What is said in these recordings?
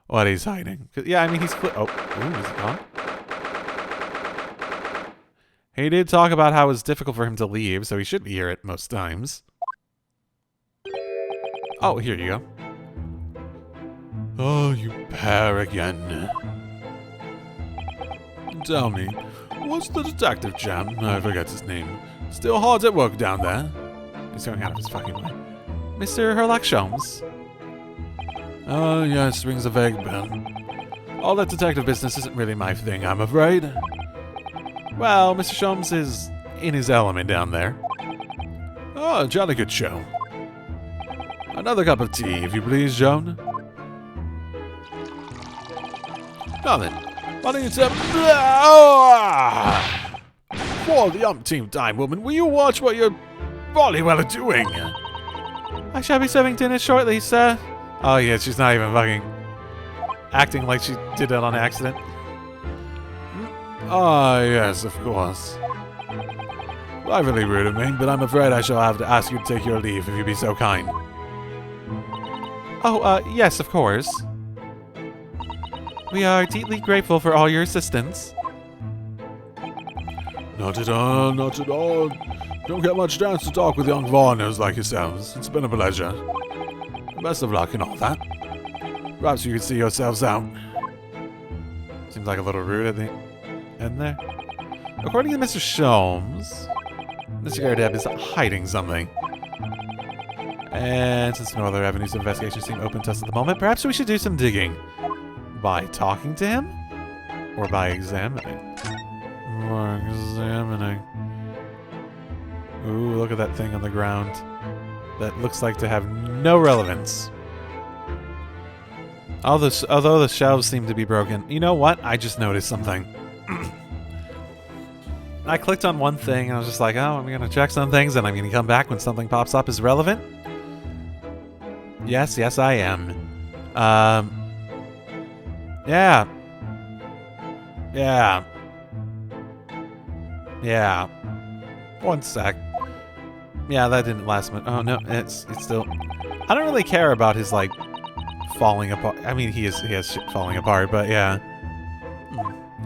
what he's hiding. Yeah, I mean, he's... Oh, ooh, is he gone? He did talk about how it's difficult for him to leave, so he should be here at most times. Oh, here you go. Oh, you pair again. Tell me, what's the detective jam? I forget his name. Still hard at work down there. He's going out of his fucking way. Mr. Herlock Sholmes. Oh, yes, rings a vague bell. All that detective business isn't really my thing, I'm afraid. Well, Mr. Sholmes is in his element down there. Oh, jolly good show. Another cup of tea, if you please, Joan. Now then, why don't you tell me... For the umpteenth time, woman, will you watch what you're volley well doing? I shall be serving dinner shortly, sir. Oh, yeah, she's not even fucking acting like she did it on accident. Ah, yes, of course. Privately rude of me, but I'm afraid I shall have to ask you to take your leave if you be so kind. Oh, yes, of course. We are deeply grateful for all your assistance. Not at all, not at all. Don't get much chance to talk with young foreigners like yourselves. It's been a pleasure. Best of luck and all that. Perhaps you could see yourselves out. Seems like a little rude at the end there. According to Mr. Sholmes, Mr. Garadeb is hiding something. And since no other avenues of investigation seem open to us at the moment, perhaps we should do some digging. By talking to him? Or by examining? By examining. Ooh, look at that thing on the ground. That looks like to have no relevance. Although the shelves seem to be broken. You know what? I just noticed something. I clicked on one thing and I was just like, oh, I'm going to check some things and I'm going to come back when something pops up is relevant. Yes, I am. Yeah. One sec. Yeah, that didn't last much. Oh, no, it's still... I don't really care about his, like, falling apart. I mean, he has shit falling apart, but yeah.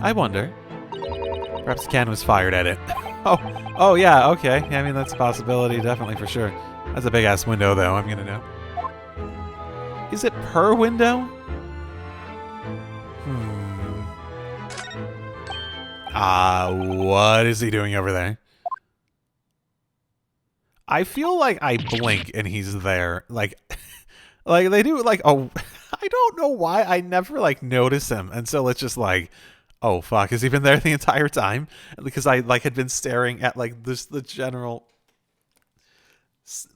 I wonder. Perhaps the can was fired at it. Oh, yeah, okay. I mean, that's a possibility, definitely, for sure. That's a big-ass window, though, I'm gonna know. Is it per window? What is he doing over there? I feel like I blink and he's there. Like they do, like, oh, I don't know why I never, like, notice him until it's just like, oh, fuck, has he been there the entire time? Because I, like, had been staring at, like, the general...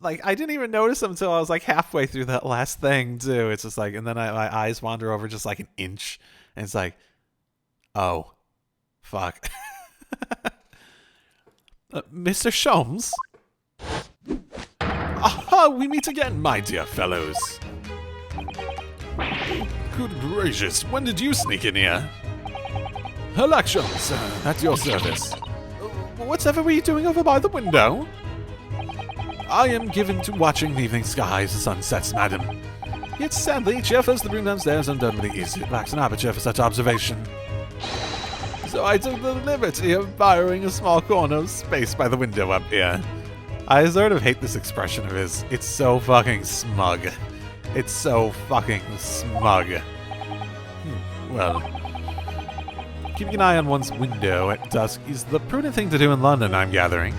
Like, I didn't even notice him until I was, like, halfway through that last thing, too. It's just like, and then my eyes wander over just, like, an inch. And it's like, oh, fuck. Mr. Sholmes? Aha, we meet again, my dear fellows. Good gracious, when did you sneak in here? Herlock Sholmes, at your service. Whatever were you doing over by the window? I am given to watching the evening skies and sunsets, madam. Yet sadly, Jeffers, the room downstairs, undoubtedly is. It lacks an aperture for such observation. So I took the liberty of borrowing a small corner of space by the window up here. I sort of hate this expression of his. It's so fucking smug. It's so fucking smug. Well, keeping an eye on one's window at dusk is the prudent thing to do in London, I'm gathering.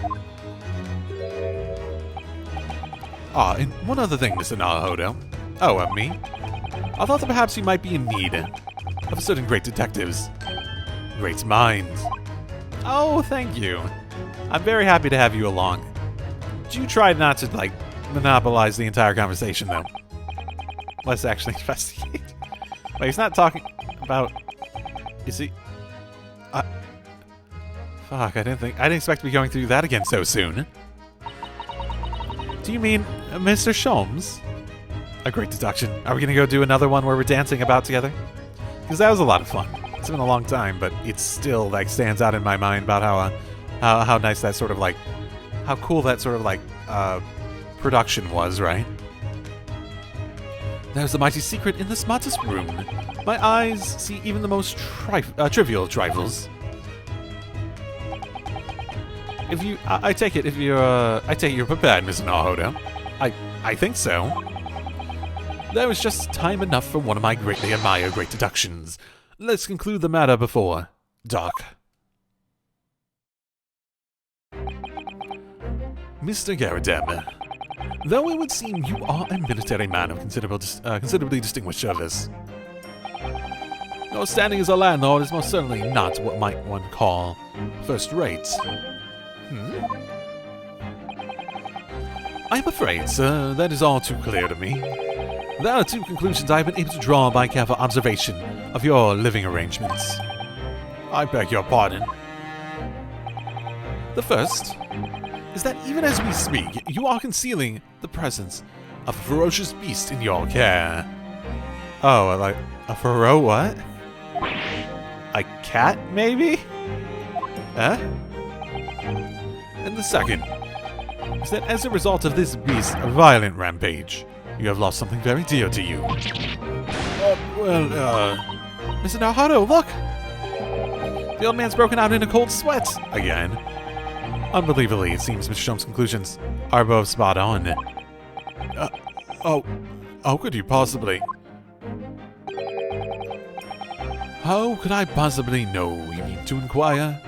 Ah, and one other thing, Mr. Naruhodo. Oh, me? I thought that perhaps you might be in need of certain great detectives. Great minds. Oh, thank you. I'm very happy to have you along. Do you try not to, like, monopolize the entire conversation, though? Let's actually investigate. Wait, he's not talking about... Is he... Fuck, I didn't expect to be going through that again so soon. Do you mean Mr. Sholmes? A great deduction. Are we gonna go do another one where we're dancing about together? Because that was a lot of fun. It's been a long time, but it still, like, stands out in my mind about how nice that sort of, like, how cool that sort of, like, production was, right? there's a mighty secret in the smartest room. My eyes see even the most trivial trifles. If you, I take it you're prepared, Mr. Nahodo. I think so. There was just time enough for one of my greatly admired great deductions. Let's conclude the matter before dark. Mr. Garadem, though it would seem you are a military man of considerably distinguished service, your standing as a landlord is most certainly not what might one call first-rate. I'm afraid, sir, that is all too clear to me. There are two conclusions I have been able to draw by careful observation of your living arrangements. I beg your pardon. The first is that even as we speak, you are concealing the presence of a ferocious beast in your care. Oh, like a what? A cat, maybe? Huh? And the second is that as a result of this beast's violent rampage, you have lost something very dear to you. Mr. Naruto, look! The old man's broken out in a cold sweat again. Unbelievably, it seems Mr. Shum's conclusions are both spot on. How could you possibly? How could I possibly know, you mean to inquire?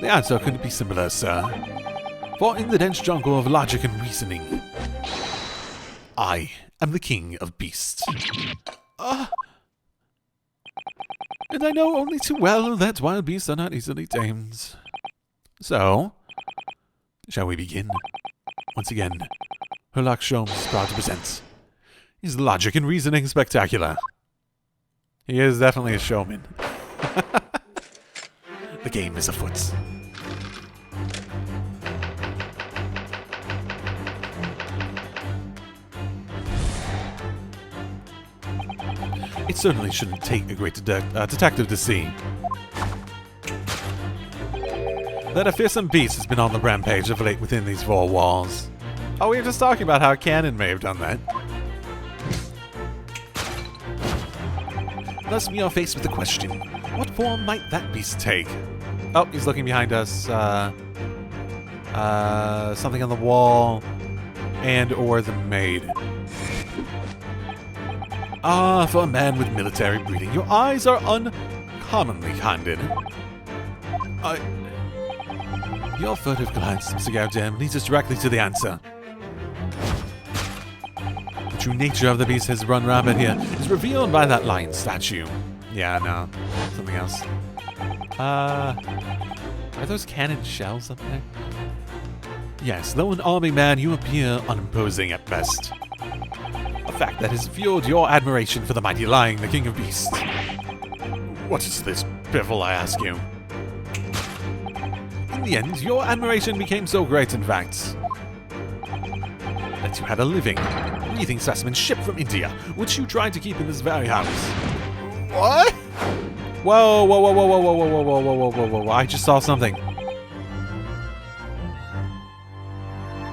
The answer couldn't be simpler, sir. For in the dense jungle of logic and reasoning, I am the king of beasts. And I know only too well that wild beasts are not easily tamed. So, shall we begin? Once again, Herlock Sholmes is proud to present his Logic and Reasoning Spectacular. He is definitely a showman. The game is afoot. It certainly shouldn't take a great detective to see that a fearsome beast has been on the rampage of late within these four walls. Oh, we were just talking about how Canon may have done that. Thus we are faced with the question, what form might that beast take? Oh, he's looking behind us. Something on the wall. And or the maid. For a man with military breeding, your eyes are uncommonly candid. Your furtive glance, Mr. Garadem, leads us directly to the answer. The true nature of the beast has run rampant here is revealed by that lion statue. Yeah, no. Something else. Are those cannon shells up there? Yes, though an army man, you appear unimposing at best. A fact that has fueled your admiration for the mighty lion, the king of beasts. What is this, Biffle, I ask you? In the end, your admiration became so great, in fact, that you had a living, breathing specimen shipped from India, which you tried to keep in this very house. What? Whoa, whoa, whoa, whoa, whoa, whoa, whoa, whoa, whoa, whoa, whoa, whoa, whoa, I just saw something.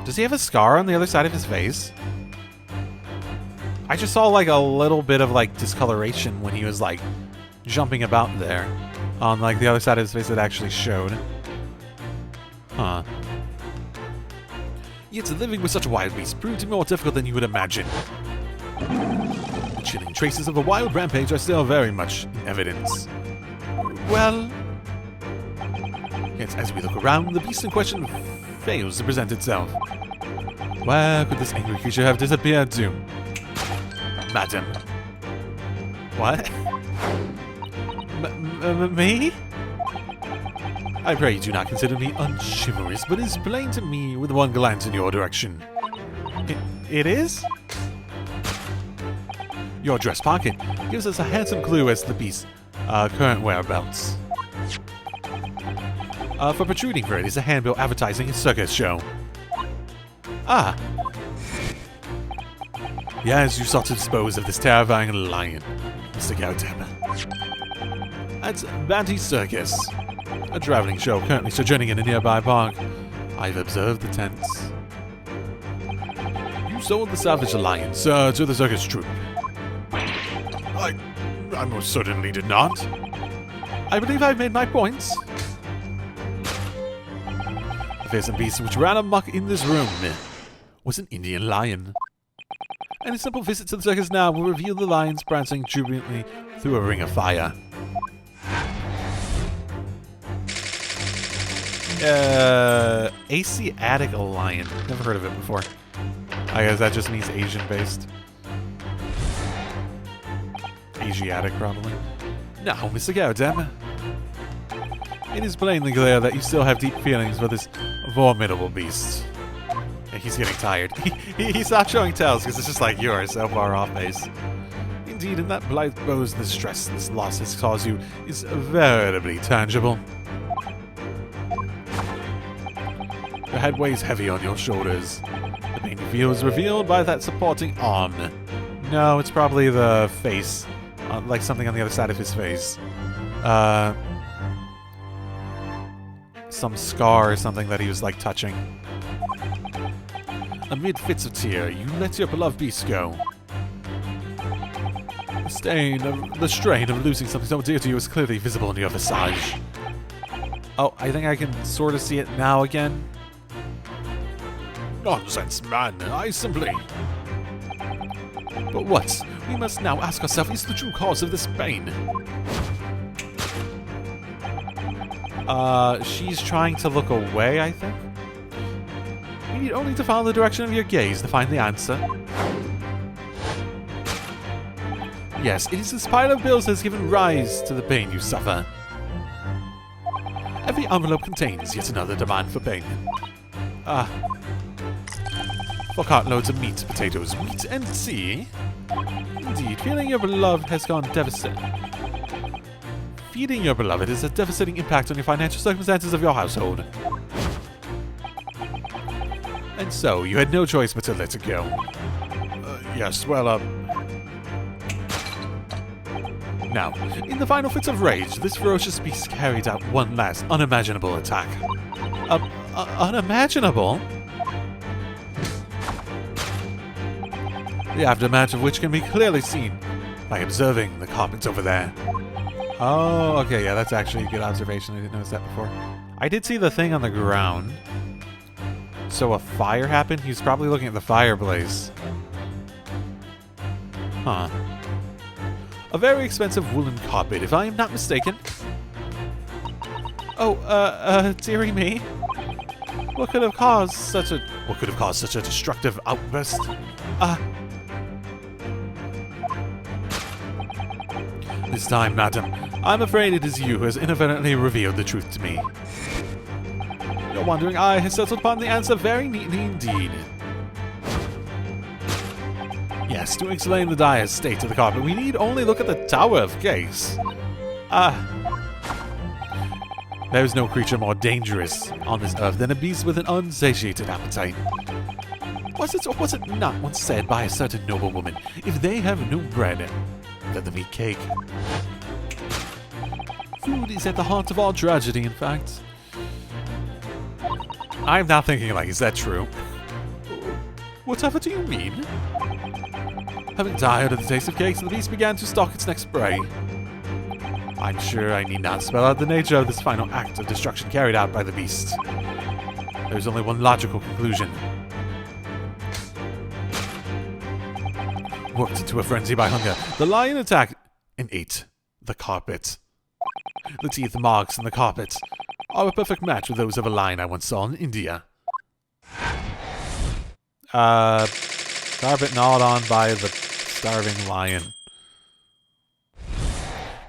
Does he have a scar on the other side of his face? I just saw, like, a little bit of, like, discoloration when he was, like, jumping about there. On, like, the other side of his face that actually showed. Huh. Yet living with such a wild beast proved more difficult than you would imagine. The chilling traces of a wild rampage are still very much in evidence. Well, yet as we look around, the beast in question fails to present itself. Where could this angry creature have disappeared to? Madam. What? Me? I pray you do not consider me unchivalrous, but it is plain to me with one glance in your direction. It is? Your dress pocket gives us a handsome clue as to the beast's current whereabouts. For protruding for it is a handbill advertising a circus show. Ah. Yes, you sought to dispose of this terrifying lion, Mr. Garadem. At Banty Circus, a traveling show currently sojourning in a nearby park. I've observed the tents. You sold the salvaged lions to the circus troupe. I most certainly did not. I believe I've made my points. The fearsome beast which ran amok in this room was an Indian lion. And a simple visit to the circus now will reveal the lions prancing jubilantly through a ring of fire. Asiatic lion. Never heard of it before. I guess that just means Asian-based. Asiatic, probably. Now, Mr. Gowdem, it is plainly clear that you still have deep feelings for this formidable beast. Yeah, he's getting tired. He stopped showing tails because it's just like yours, so far off base. Indeed, in that blight blows, the stress this loss has caused you is veritably tangible. Your head weighs heavy on your shoulders. The pain you feel is revealed by that supporting arm. No, it's probably the face. Like something on the other side of his face. Some scar or something that he was like touching. Amid fits of tear, you let your beloved beast go. The strain of losing something so dear to you is clearly visible in your visage. Oh, I think I can sort of see it now again. Nonsense, man. I simply... But what we must now ask ourselves is the true cause of this pain. She's trying to look away, I think. You need only to follow the direction of your gaze to find the answer. Yes, it is this pile of bills that has given rise to the pain you suffer. Every envelope contains yet another demand for payment. For cartloads of meat, potatoes, wheat, and tea. Indeed, feeding your beloved has a devastating impact on your financial circumstances of your household. And so, you had no choice but to let it go. Yes, well, Now, in the final fits of rage, this ferocious beast carried out one last unimaginable attack. Unimaginable? The aftermath of which can be clearly seen by observing the carpets over there. Oh, okay, yeah, that's actually a good observation. I didn't notice that before. I did see the thing on the ground. So a fire happened? He was probably looking at the fireplace. Huh. A very expensive woolen carpet, if I am not mistaken. Oh, dearie me. What could have caused such a destructive outburst? This time, madam, I'm afraid it is you who has inadvertently revealed the truth to me. Your wandering eye has settled upon the answer very neatly indeed. Yes, to explain the dire state of the carpet, we need only look at the Tower of Case. There is no creature more dangerous on this earth than a beast with an unsatiated appetite. Was it not once said by a certain noblewoman, if they have no bread, let them eat cake? Food is at the heart of all tragedy, in fact. I'm not thinking like, is that true? Whatever do you mean? Having tired of the taste of cakes, the beast began to stalk its next prey. I'm sure I need not spell out the nature of this final act of destruction carried out by the beast. There's only one logical conclusion. Worked into a frenzy by hunger, the lion attacked and ate the carpet. The teeth marks in the carpet are a perfect match with those of a lion I once saw in India. Carpet gnawed on by the starving lion.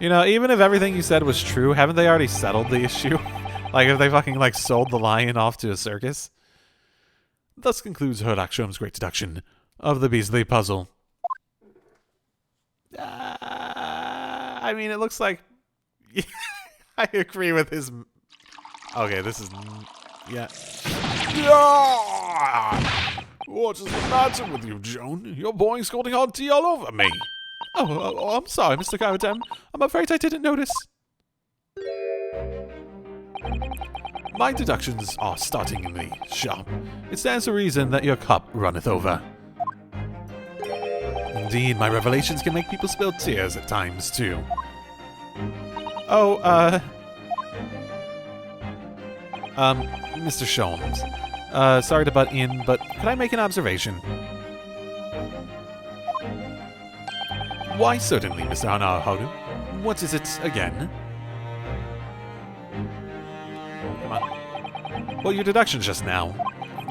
You know, even if everything you said was true, haven't they already settled the issue? Like, if they fucking, like, sold the lion off to a circus? Thus concludes Herlock Sholmes' great deduction of the Beasley puzzle. I mean, it looks like... I agree with his... Okay, this is... Yeah. What is the matter with you, Joan? You're pouring scalding hot tea all over me. Oh, I'm sorry, Mr. Garradam. I'm afraid I didn't notice. My deductions are startlingly sharp. It stands to reason that your cup runneth over. indeed. My revelations can make people spill tears at times, too. Oh, Mr. Sholmes. Sorry to butt in, but could I make an observation? Why, certainly, Mr. Hanaharu. What is it again? Come on. Well, your deductions just now.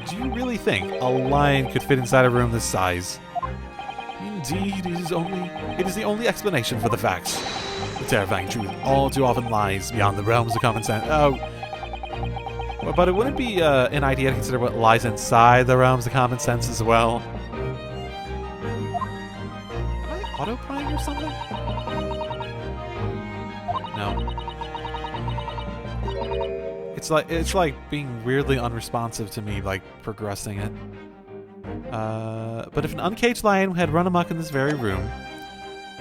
Do you really think a lion could fit inside a room this size? Indeed, it is the only explanation for the facts. The terrifying truth all too often lies beyond the realms of common sense. Oh. But it wouldn't be an idea to consider what lies inside the realms of common sense as well. Am I autoplaying or something? No. It's like being weirdly unresponsive to me, like progressing it. But if an uncaged lion had run amok in this very room,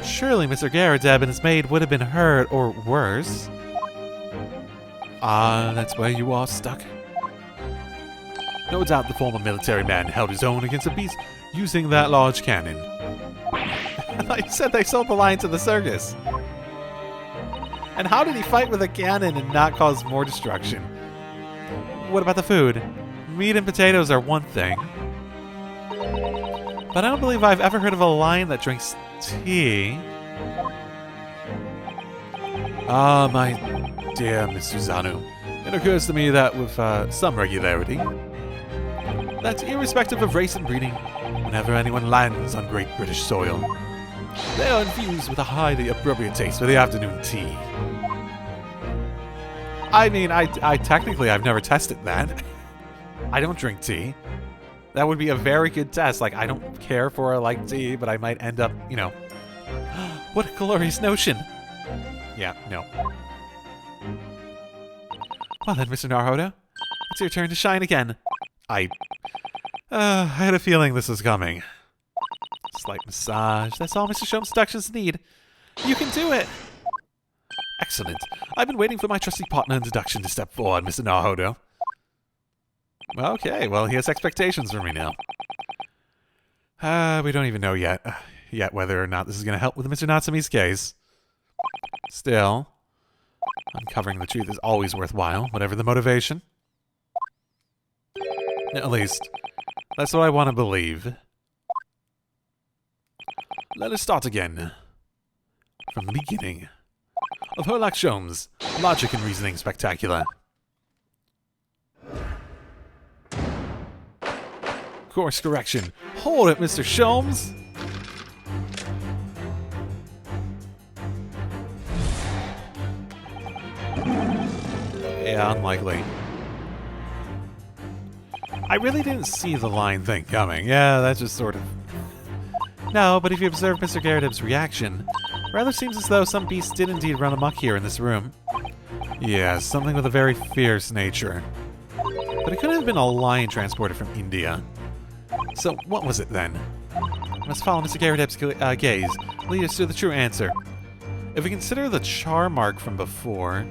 surely Mr. Garradeb and his maid would have been hurt, or worse. Ah, that's where you are stuck. No doubt the former military man held his own against a beast using that large cannon. I thought you said they sold the lion to the circus. And how did he fight with a cannon and not cause more destruction? What about the food? Meat and potatoes are one thing. But I don't believe I've ever heard of a lion that drinks tea. Ah, my dear Miss Suzano, it occurs to me that with some regularity, that irrespective of race and breeding, whenever anyone lands on Great British soil, they are infused with a highly appropriate taste for the afternoon tea. I mean, I technically, I've never tested that. I don't drink tea. That would be a very good test. Like, I don't care for or like tea, but I might end up, you know. What a glorious notion. Yeah, no. Well then, Mr. Naruhodo, it's your turn to shine again. I had a feeling this was coming. Slight massage. That's all Mr. Shome's seductions need. You can do it. Excellent. I've been waiting for my trusty partner in deduction to step forward, Mr. Naruhodo. Okay, well, he has expectations for me now. We don't even know yet whether or not this is going to help with Mr. Natsumi's case. Still, uncovering the truth is always worthwhile, whatever the motivation. At least, that's what I want to believe. Let us start again. From the beginning. Of Herlock Sholmes, Logic and Reasoning Spectacular. Course correction. Hold it, Mr. Sholmes! Yeah, unlikely. I really didn't see the line thing coming. Yeah, that's just sort of... No, but if you observe Mr. Garradeb's reaction, rather seems as though some beast did indeed run amok here in this room. Yeah, something with a very fierce nature. But it couldn't have been a lion transported from India. So, what was it then? I must follow Mr. Garradeb's gaze, lead us to the true answer. If we consider the char mark from before...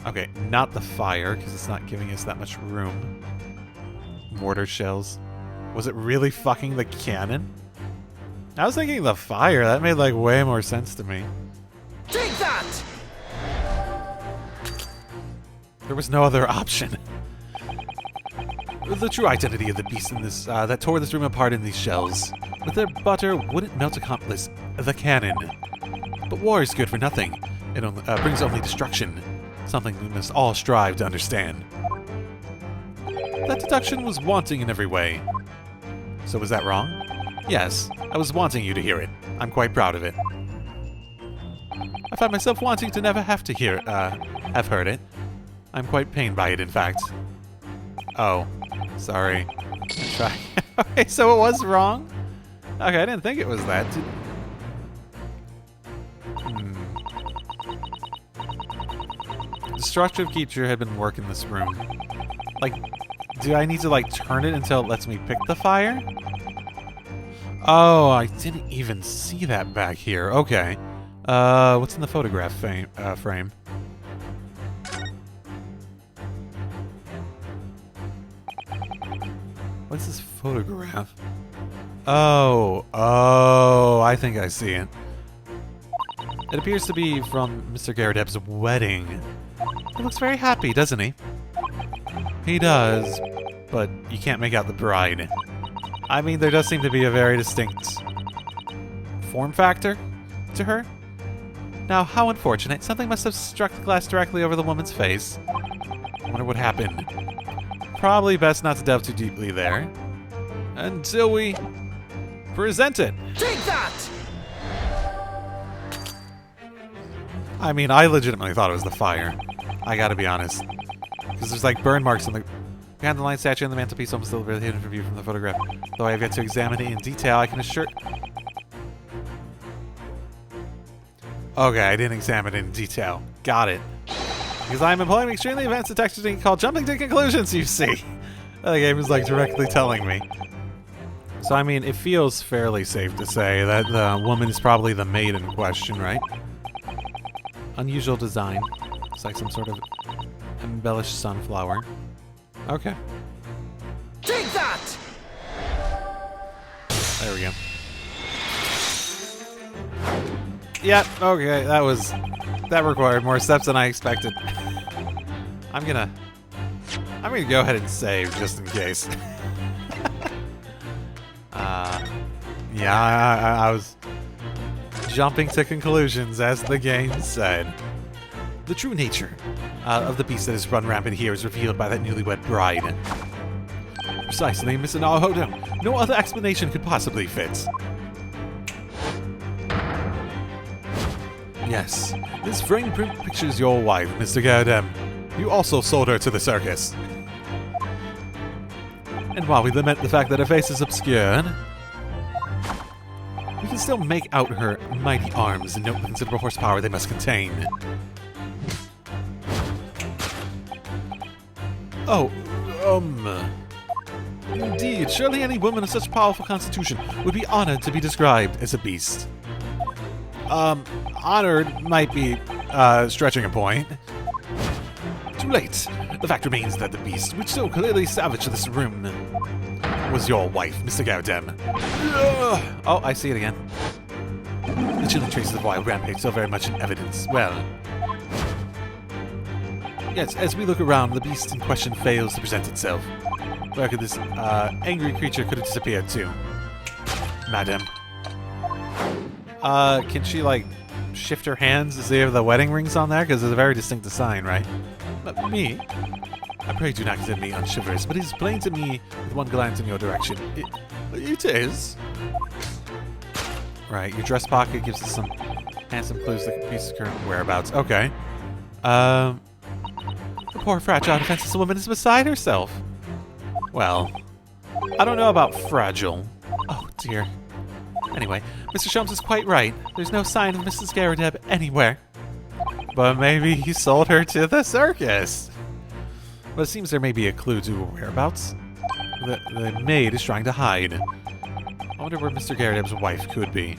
Okay, not the fire, because it's not giving us that much room. Mortar shells. Was it really fucking the cannon? I was thinking the fire. That made, like, way more sense to me. Take that! There was no other option. The true identity of the beast in this, that tore this room apart in these shells. With their butter, wouldn't melt accomplice, the cannon. But war is good for nothing. It only, brings only destruction. Something we must all strive to understand. That deduction was wanting in every way. So was that wrong? Yes, I was wanting you to hear it. I'm quite proud of it. I find myself wanting to never have to hear have heard it. I'm quite pained by it, in fact. Oh, sorry. Try. Okay, so it was wrong? Okay, I didn't think it was that. Destructive creature had been working this room. Like, do I need to, like, turn it until it lets me pick the fire? Oh, I didn't even see that back here. Okay. What's in the photograph frame? What's this photograph? Oh, I think I see it. It appears to be from Mr. Garrideb's wedding. He looks very happy, doesn't he? He does, but you can't make out the bride. I mean, there does seem to be a very distinct form factor to her. Now, how unfortunate. Something must have struck the glass directly over the woman's face. I wonder what happened. Probably best not to delve too deeply there. Until we present it. Take that! I mean, I legitimately thought it was the fire. I gotta be honest. Because there's like burn marks on the behind the lion statue and the mantelpiece, almost still really hidden from view from the photograph. Though I have yet to examine it in detail, I can assure... Okay, I didn't examine it in detail. Got it. Because I'm employing extremely advanced detection technique called jumping to conclusions, you see. The game is like directly telling me. So I mean, it feels fairly safe to say that the woman is probably the maid in question, right? Unusual design. It's like some sort of embellished sunflower. Okay. Take that! There we go. Yep, okay, that required more steps than I expected. I'm gonna go ahead and save just in case. Yeah, I was jumping to conclusions, as the game said. The true nature of the beast that has run rampant here is revealed by that newlywed bride. Precisely, Mr. Naruhodo. No other explanation could possibly fit. Yes, this frame print pictures your wife, Mr. Garrideb. You also sold her to the circus. And while we lament the fact that her face is obscured, we can still make out her mighty arms and note the considerable horsepower they must contain. Oh, indeed, surely any woman of such powerful constitution would be honored to be described as a beast. Honored might be, stretching a point. Too late. The fact remains that the beast, which so clearly savaged this room, was your wife, Mr. Garrideb. Oh, I see it again. The chilling traces of wild rampage so very much in evidence. Well, yes, as we look around, the beast in question fails to present itself. Where could this, angry creature could have disappeared to? Madam. Can she, like, shift her hands to see if the wedding ring's on there? Because it's a very distinct sign, right? But me? I pray do not consider me unchivalrous, but it is plain to me with one glance in your direction. It is. Right, your dress pocket gives us some handsome clues that can piece of current whereabouts. Okay. The poor fragile defenseless woman is beside herself. Well, I don't know about fragile. Oh, dear. Anyway, Mr. Sholmes is quite right. There's no sign of Mrs. Garrideb anywhere. But maybe he sold her to the circus. But it seems there may be a clue to her whereabouts. The maid is trying to hide. I wonder where Mr. Garrideb's wife could be.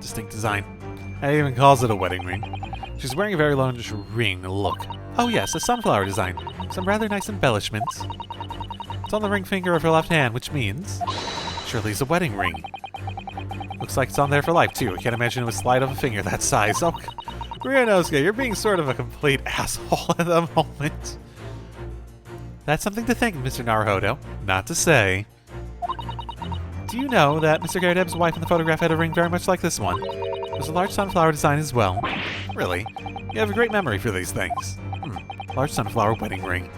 Distinct design. And it even calls it a wedding ring. She's wearing a very large ring. Look. Oh yes, a sunflower design. Some rather nice embellishments. It's on the ring finger of her left hand, which means... surely it's a wedding ring. Looks like it's on there for life, too. I can't imagine it would slide off a finger that size. Oh, Ryunosuke, you're being sort of a complete asshole at the moment. That's something to think, Mr. Naruhodo. Not to say. Do you know that Mr. Garrideb's wife in the photograph had a ring very much like this one? There's a large sunflower design as well. Really? You have a great memory for these things. Large sunflower wedding ring.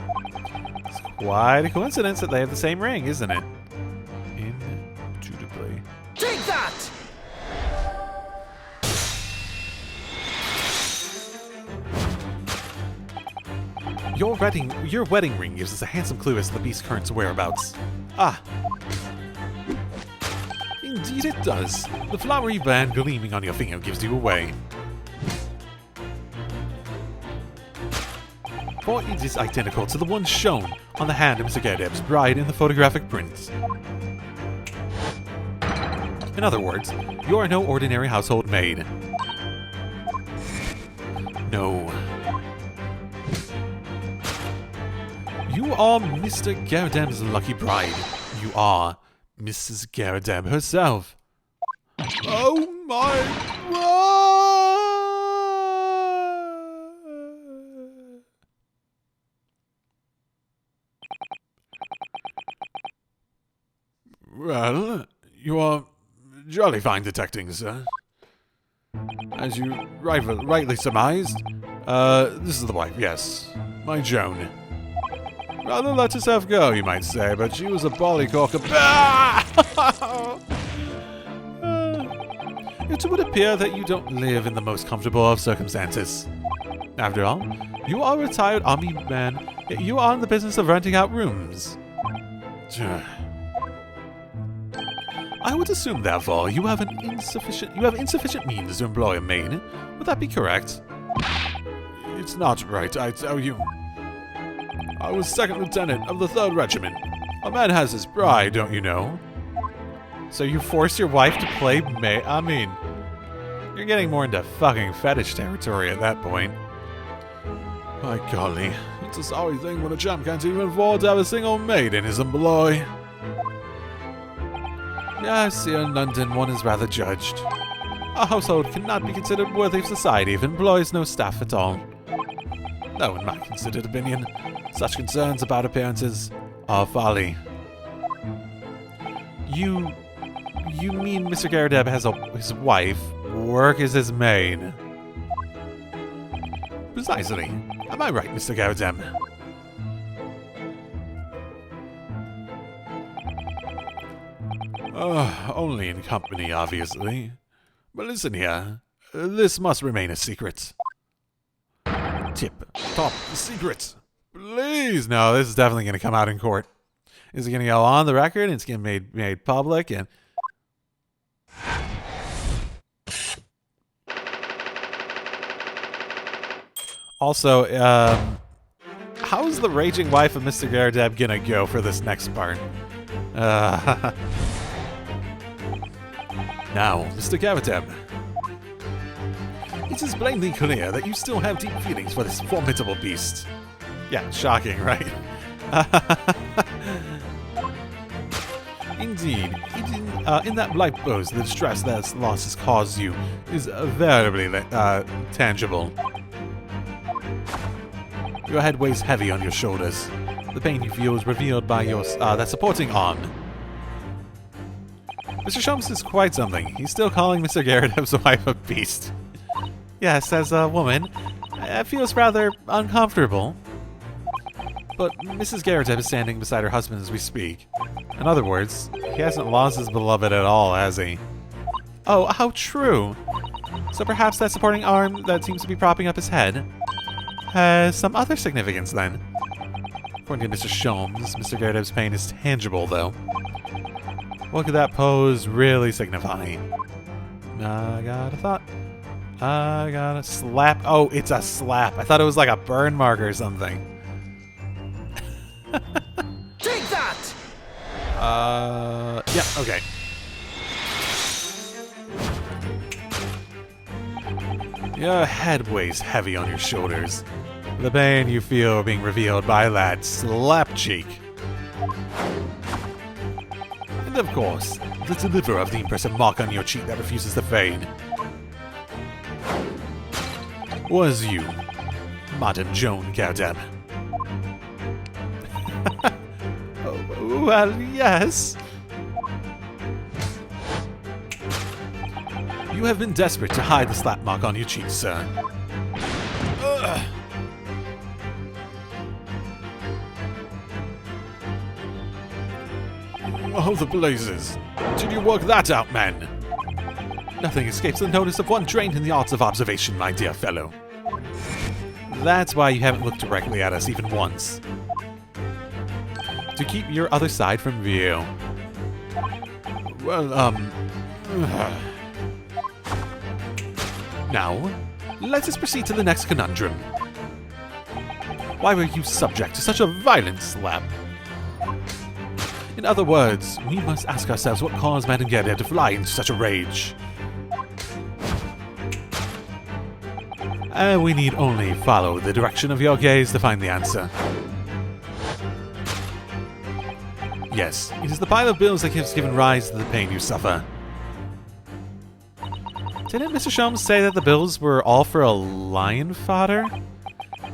It's quite a coincidence that they have the same ring, isn't it? Indubitably. Take that! Your wedding ring gives us a handsome clue as to the beast's current whereabouts. Ah. Indeed it does. The flowery band gleaming on your finger gives you away. For it is identical to the one shown on the hand of Mr. Garrideb's bride in the photographic print. In other words, you are no ordinary household maid. No. You are Mr. Garrideb's lucky bride. You are Mrs. Garadeb herself. Oh my... Well, you are jolly fine detecting, sir. As you rightly surmised, this is the wife, yes. My Joan. Rather let herself go, you might say, but she was a bollycocker. It would appear that you don't live in the most comfortable of circumstances. After all, you are a retired army man, yet you are in the business of renting out rooms. I would assume, therefore, you have insufficient means to employ a maid. Would that be correct? It's not right, I tell you. I was 2nd Lieutenant of the 3rd Regiment. A man has his pride, don't you know? So you force your wife to play maid? I mean, you're getting more into fucking fetish territory at that point. By golly, it's a sorry thing when a champ can't even afford to have a single maid in his employ. Yes, here in London one is rather judged. A household cannot be considered worthy of society if it employs no staff at all. Though, in my considered opinion, such concerns about appearances are folly. You mean Mr. Garadeb has his wife work as his maid? Precisely. Am I right, Mr. Garadeb? Only in company, obviously. But listen here, this must remain a secret. Tip, top secret. Please, no, this is definitely going to come out in court. Is it going to go on the record and it's going to be made public and... Also, how's the raging wife of Mr. Garadeb gonna go for this next part? Now, Mr. Garadeb. It is plainly clear that you still have deep feelings for this formidable beast. Yeah, shocking, right? Indeed, in that light pose, the distress that its loss has caused you is veritably tangible. Your head weighs heavy on your shoulders. The pain you feel is revealed by your that supporting arm. Mr. Shumps is quite something. He's still calling Mr. Garadeb's wife a beast. Yes, as a woman, it feels rather uncomfortable. But Mrs. Garadeb is standing beside her husband as we speak. In other words, he hasn't lost his beloved at all, has he? Oh, how true! So perhaps that supporting arm that seems to be propping up his head has some other significance, then. According to Mr. Sholmes, Mr. Garadeb's pain is tangible, though. What could that pose really signify? I got a thought. I got a slap. Oh, it's a slap. I thought it was like a burn mark or something. Take that! Yeah, okay. Your head weighs heavy on your shoulders. The pain you feel being revealed by that slap cheek. And of course, the deliverer of the impressive mark on your cheek that refuses to fade. Was you, Madame Joan Garadeb? Oh, well, yes. You have been desperate to hide the slap mark on your cheek, sir. Ugh. Oh, the blazes. Did you work that out, man? Nothing escapes the notice of one trained in the arts of observation, my dear fellow. That's why you haven't looked directly at us even once. To keep your other side from view. Well, Now, let us proceed to the next conundrum. Why were you subject to such a violent slap? In other words, we must ask ourselves what caused Madame Garadeb to fly into such a rage. And we need only follow the direction of your gaze to find the answer. Yes, it is the pile of bills that has given rise to the pain you suffer. Didn't Mr. Sholmes say that the bills were all for a lion fodder?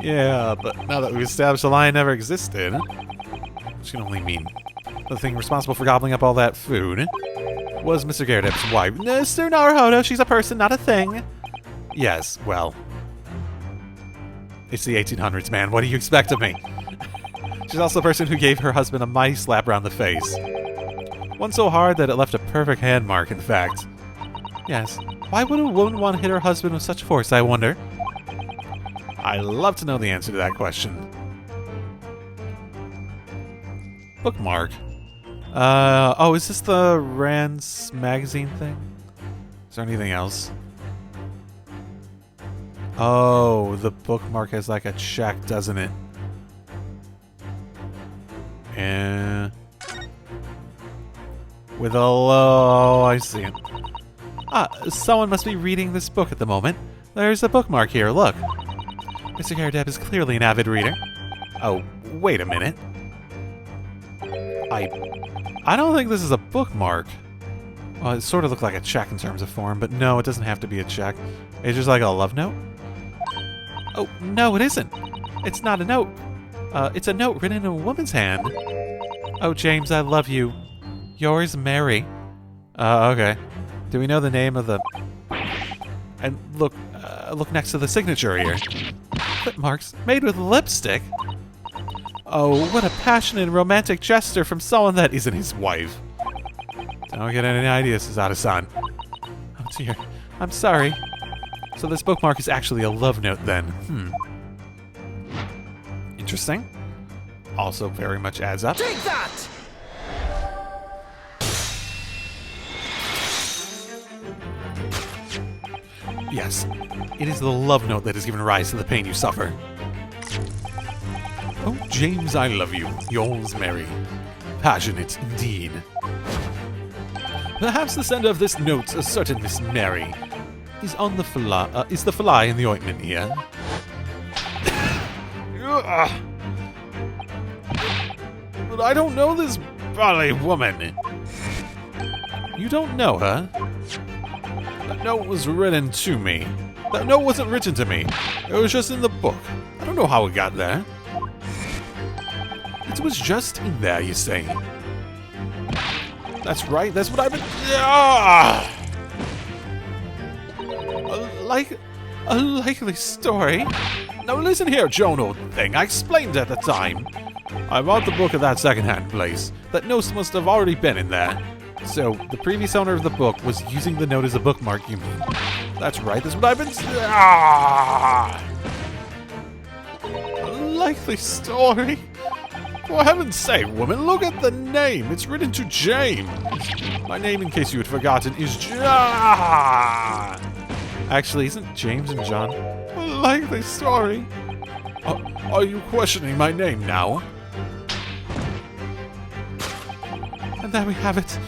Yeah, but now that we've established the lion never existed, which can only mean the thing responsible for gobbling up all that food was Mr. Garrett's wife. Mr. Naruhodo, she's a person, not a thing. Yes, well, it's the 1800s, man. What do you expect of me? She's also the person who gave her husband a mighty slap around the face. One so hard that it left a perfect hand mark, in fact. Yes, why would a woman want to hit her husband with such force, I wonder? I'd love to know the answer to that question. Bookmark. Oh, is this the Rand's magazine thing? Is there anything else? Oh, the bookmark has like a check, doesn't it? And with a low, I see it. Ah, someone must be reading this book at the moment. There's a bookmark here, look. Mr. Garrett is clearly an avid reader. Oh, wait a minute. I don't think this is a bookmark. Well, it sort of looked like a check in terms of form, but no, it doesn't have to be a check. It's just like a love note. Oh, no, it isn't. It's not a note. It's a note written in a woman's hand. Oh, James, I love you. Yours, Mary. Okay. Do we know the name of the... And look next to the signature here. Clip marks made with lipstick. Oh, what a passionate and romantic gesture from someone that isn't his wife. Don't get any ideas, Sazada-san. Oh dear, I'm sorry. So this bookmark is actually a love note then. Interesting. Also very much adds up. Take that! Yes, it is the love note that has given rise to the pain you suffer. Oh, James, I love you. Yours, Mary. Passionate indeed. Perhaps the sender of this note, a certain Miss Mary, is on the fly. Is the fly in the ointment here? But I don't know this Valley woman. You don't know her? That note was written to me. That note wasn't written to me. It was just in the book. I don't know how it got there. It was just in there, you say. That's right, that's what I've been... A likely story? Now listen here, Joan, old thing. I explained at the time. I bought the book at that second-hand place. That note must have already been in there. So, the previous owner of the book was using the note as a bookmark, you mean? That's right, that's what I've been... A likely story? For heaven's sake, woman, look at the name. It's written to James. My name, in case you had forgotten, is John. Actually, isn't James and John? A likely story. Are you questioning my name now? And there we have it.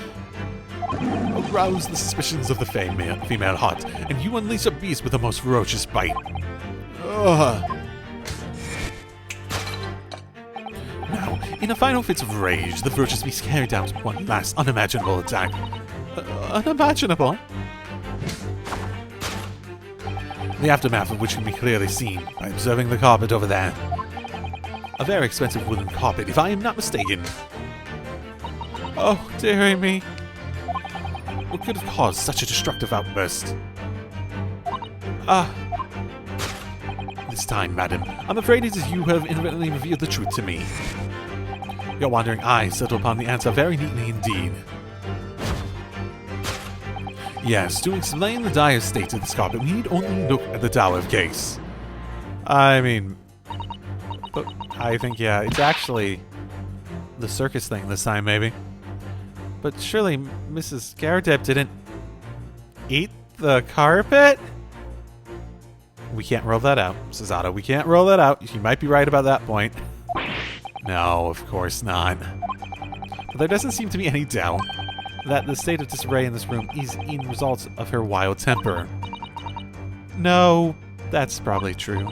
Arouse the suspicions of the female heart, and you unleash a beast with the most ferocious bite. Ugh. Now, in a final fit of rage, the ferocious beast carried out one last unimaginable attack. Unimaginable? The aftermath of which can be clearly seen by observing the carpet over there. A very expensive wooden carpet, if I am not mistaken. Oh, dearie me. What could have caused such a destructive outburst? This time, madam, I'm afraid it is you who have inadvertently revealed the truth to me. Your wandering eyes settle upon the answer very neatly indeed. Yes, to explain the dire state of this carpet, we need only look at the Tower of Case. I mean... But I think, yeah, it's actually the circus thing this time, maybe. But surely Mrs. Garadeb didn't eat the carpet? We can't roll that out, Sazada. We can't roll that out. You might be right about that point. No, of course not. But there doesn't seem to be any doubt that the state of disarray in this room is in result of her wild temper. No, that's probably true.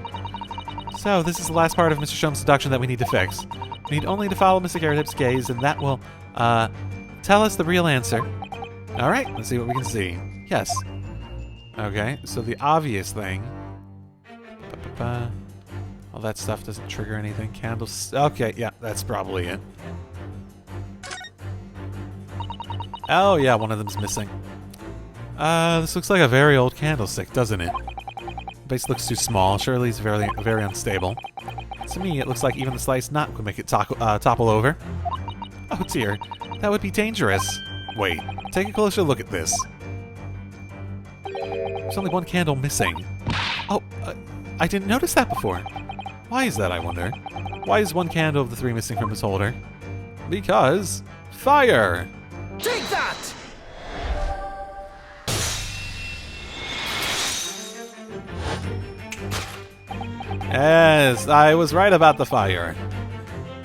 So, this is the last part of Mr. Shum's seduction that we need to fix. We need only to follow Mr. Garadeb's gaze, and that will Tell us the real answer. Alright, let's see what we can see. Yes. Okay, so the obvious thing. All that stuff doesn't trigger anything. Candles. Okay, yeah, that's probably it. Oh, yeah, one of them's missing. This looks like a very old candlestick, doesn't it? The base looks too small. Surely it's very, very unstable. To me, it looks like even the sliced knot could make it topple over. Oh dear, that would be dangerous. Wait, take a closer look at this. There's only one candle missing. Oh, I didn't notice that before. Why is that, I wonder? Why is one candle of the 3 missing from this holder? Because... fire! Take that! Yes, I was right about the fire.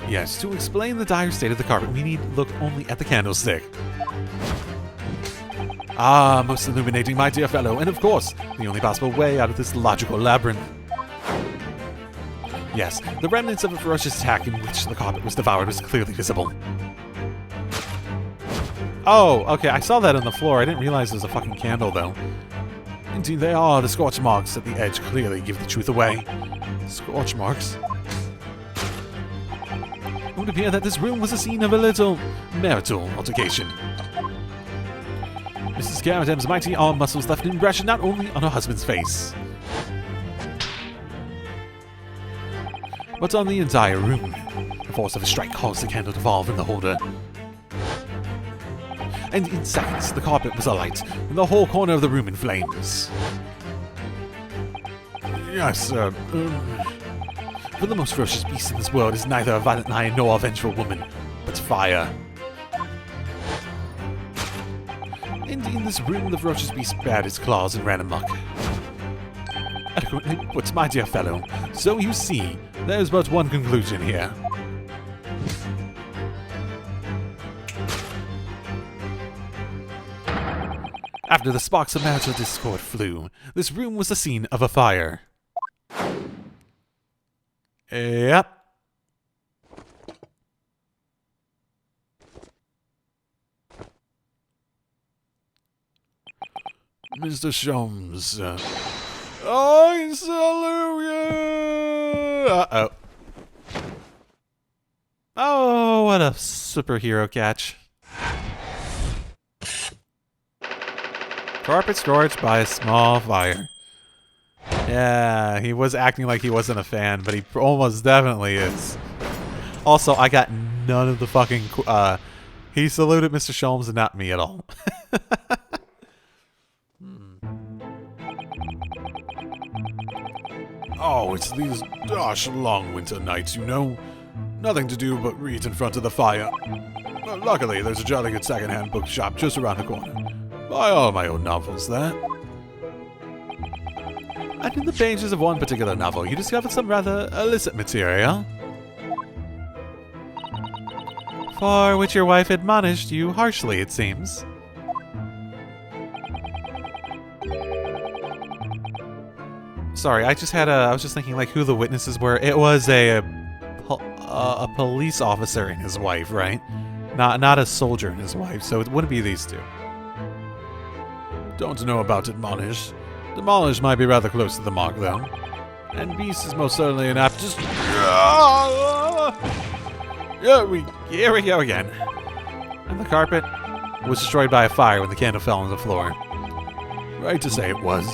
Yes, to explain the dire state of the carpet, we need look only at the candlestick. Ah, most illuminating, my dear fellow, and of course, the only possible way out of this logical labyrinth. Yes, the remnants of a ferocious attack in which the carpet was devoured was clearly visible. Oh, okay, I saw that on the floor. I didn't realize it was a fucking candle, though. Indeed, they are. The scorch marks at the edge clearly give the truth away. Scorch marks? It would appear that this room was the scene of a little marital altercation. Mrs. Garrett's mighty arm muscles left an impression not only on her husband's face, but on the entire room. The force of a strike caused the candle to fall from the holder. And in seconds, the carpet was alight, and the whole corner of the room in flames. Yes, sir. For the most ferocious beast in this world is neither a violent lion nor a vengeful woman, but fire. And in this room, the ferocious beast bared its claws and ran amok. Eloquently put, my dear fellow. So you see, there is but one conclusion here. After the sparks of marital discord flew, this room was the scene of a fire. Yep. Mr. Sholmes. I salute you! Uh-oh. Oh, what a superhero catch. Carpet scorched by a small fire. Yeah, he was acting like he wasn't a fan, but he almost definitely is. Also, I got none of the fucking... he saluted Mr. Sholmes and not me at all. Oh, it's these gosh long winter nights, you know. Nothing to do but read in front of the fire. Luckily, there's a jolly good second-hand bookshop just around the corner. Buy all my old novels there. And in the pages of one particular novel, you discovered some rather illicit material, for which your wife admonished you harshly, it seems. Sorry, I was just thinking like who the witnesses were. It was a police officer and his wife, right? Not a soldier and his wife, so it wouldn't be these two. Don't know about admonish. Demolish might be rather close to the mark, though. And beast is most certainly an apt... Here we go again. And the carpet was destroyed by a fire when the candle fell on the floor. Right to say it was.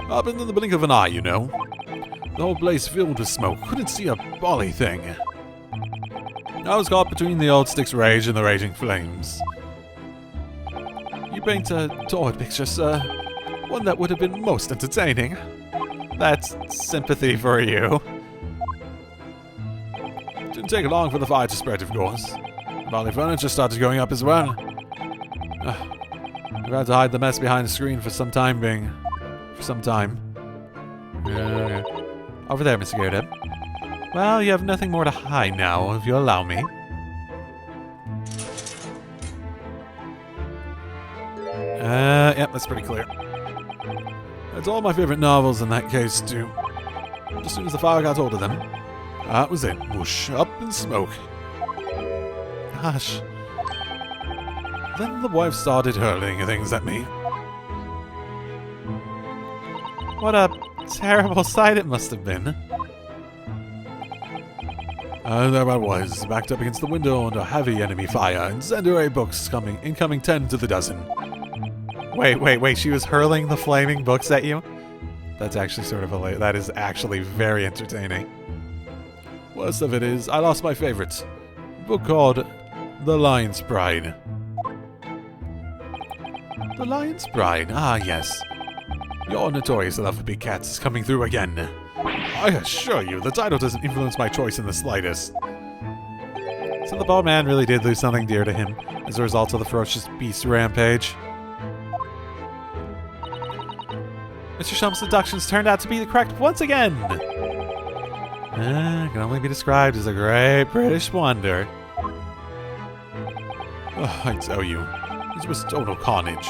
Happened in the blink of an eye, you know. The whole place filled with smoke. Couldn't see a bally thing. I was caught between the old stick's rage and the raging flames. You paint a torrid picture, sir. One that would have been most entertaining. That's sympathy for you. Didn't take long for the fire to spread, of course. Bally furniture started going up as well. I've had to hide the mess behind the screen for some time being. For some time. Yeah. Over there, Mr. Garrett. Well, you have nothing more to hide now, if you allow me. Yep, that's pretty clear. That's all my favorite novels in that case, too. As soon as the fire got hold of them, that was it. Whoosh, up in smoke. Gosh. Then the wife started hurling things at me. What a terrible sight it must have been. And there I was, backed up against the window under heavy enemy fire, incendiary books incoming 10 to the dozen. Wait, she was hurling the flaming books at you? That's actually sort of that is actually very entertaining. Worst of it is, I lost my favorite. A book called The Lion's Bride. The Lion's Bride, ah yes. Your notorious love for big cats is coming through again. I assure you, the title doesn't influence my choice in the slightest. So the bald man really did lose something dear to him as a result of the ferocious beast rampage. Mr. Shump's deductions turned out to be correct once again. Can only be described as a great British wonder. Oh, I tell you, this was total carnage.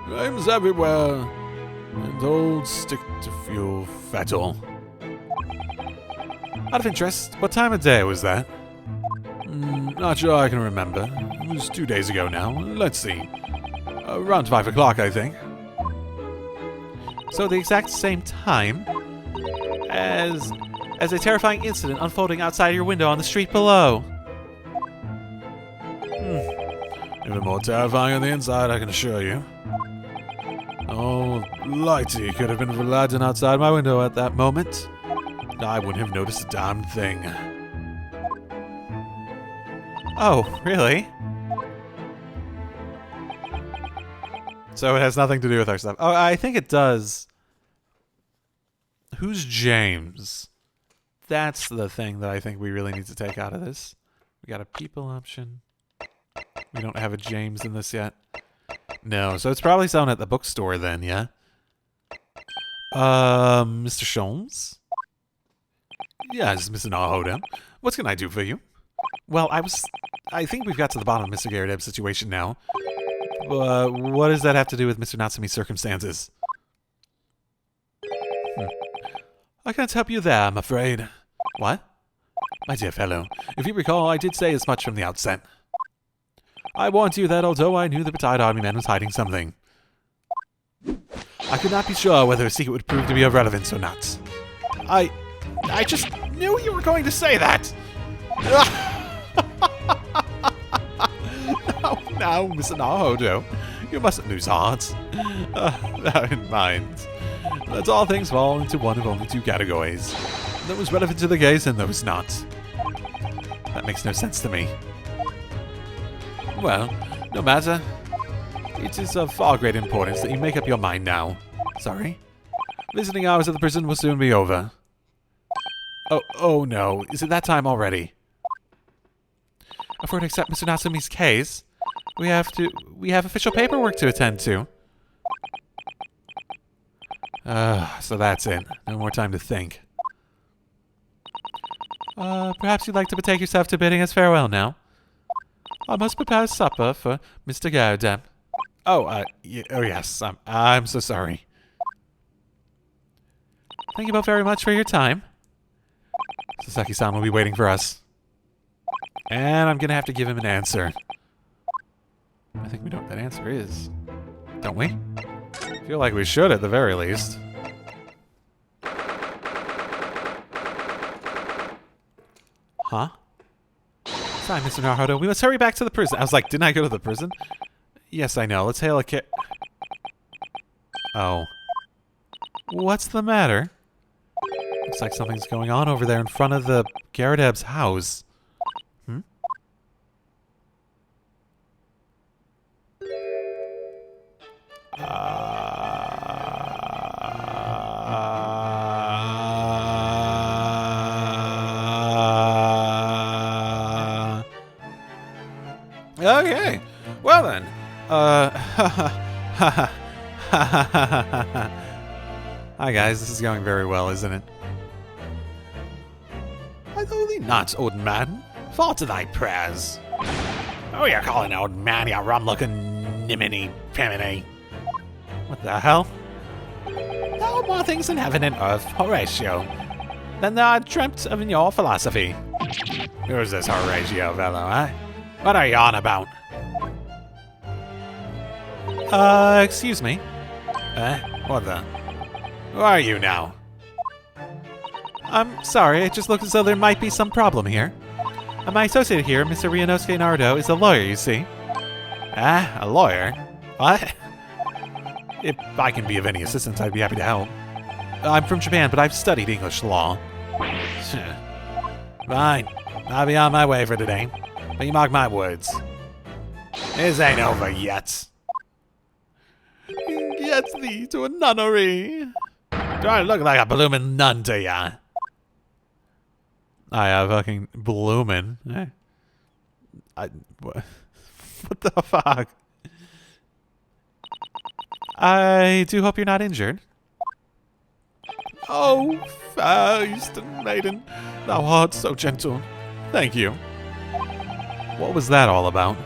Flames everywhere, and old stick-to-fuel Fettle. Out of interest, what time of day was that? Not sure I can remember. It was 2 days ago now. Let's see. Around 5 o'clock, I think. So the exact same time as a terrifying incident unfolding outside your window on the street below. Even more terrifying on the inside, I can assure you. Oh, Lighty could have been relaxing outside my window at that moment. I wouldn't have noticed a damn thing. Oh, really? So it has nothing to do with our stuff. Oh, I think it does. Who's James? That's the thing that I think we really need to take out of this. We got a people option. We don't have a James in this yet. No, so it's probably someone at the bookstore then, yeah? Mr. Sholmes? Yes, Mr. Nahoda. What can I do for you? Well, I think we've got to the bottom of Mr. Garrett's situation now. What does that have to do with Mr. Natsumi's circumstances? I can't help you there, I'm afraid. What? My dear fellow, if you recall, I did say as much from the outset. I warned you that although I knew the retired army man was hiding something, I could not be sure whether a secret would prove to be of relevance or not. I just knew you were going to say that! Now, Mr. Nahodo, you mustn't lose heart. Bear in mind that all things fall into one of only 2 categories. That was relevant to the case and that was not. That makes no sense to me. Well, no matter. It is of far greater importance that you make up your mind now. Sorry. Visiting hours at the prison will soon be over. Oh no, is it that time already? For to accept Mr. Natsumi's case, we have official paperwork to attend to. So that's it. No more time to think. Perhaps you'd like to betake yourself to bidding us farewell now. I must prepare supper for Mr. Garrett. Oh yes, I'm so sorry. Thank you both very much for your time. Sasaki-san will be waiting for us. And I'm gonna have to give him an answer. I think we know what that answer is. Don't we? I feel like we should at the very least. Huh? Sorry, Mr. Naruto. We must hurry back to the prison. I was like, didn't I go to the prison? Yes, I know. Let's hail a kit. Oh. What's the matter? Looks like something's going on over there in front of the Garredeb's house. Okay. Well then. Hi guys, this is going very well, isn't it? I know thee not, old man. Fall to thy prayers. Oh, you're calling old man, you rum-looking niminy-piminy. What the hell? There are more things in heaven and earth, Horatio, than there are dreamt of in your philosophy. Who's this Horatio fellow, eh? What are you on about? Excuse me. What the? Who are you now? I'm sorry, it just looks as though there might be some problem here. My associate here, Mr. Lioness Conundrum, is a lawyer, you see. A lawyer? What? If I can be of any assistance, I'd be happy to help. I'm from Japan, but I've studied English law. Fine. I'll be on my way for today. But you mark my words. This ain't over yet. Get thee to a nunnery. Do I look like a bloomin' nun to ya? I fucking bloomin'. What the fuck? I do hope you're not injured. Oh, fair Eastern maiden, thou art so gentle. Thank you. What was that all about?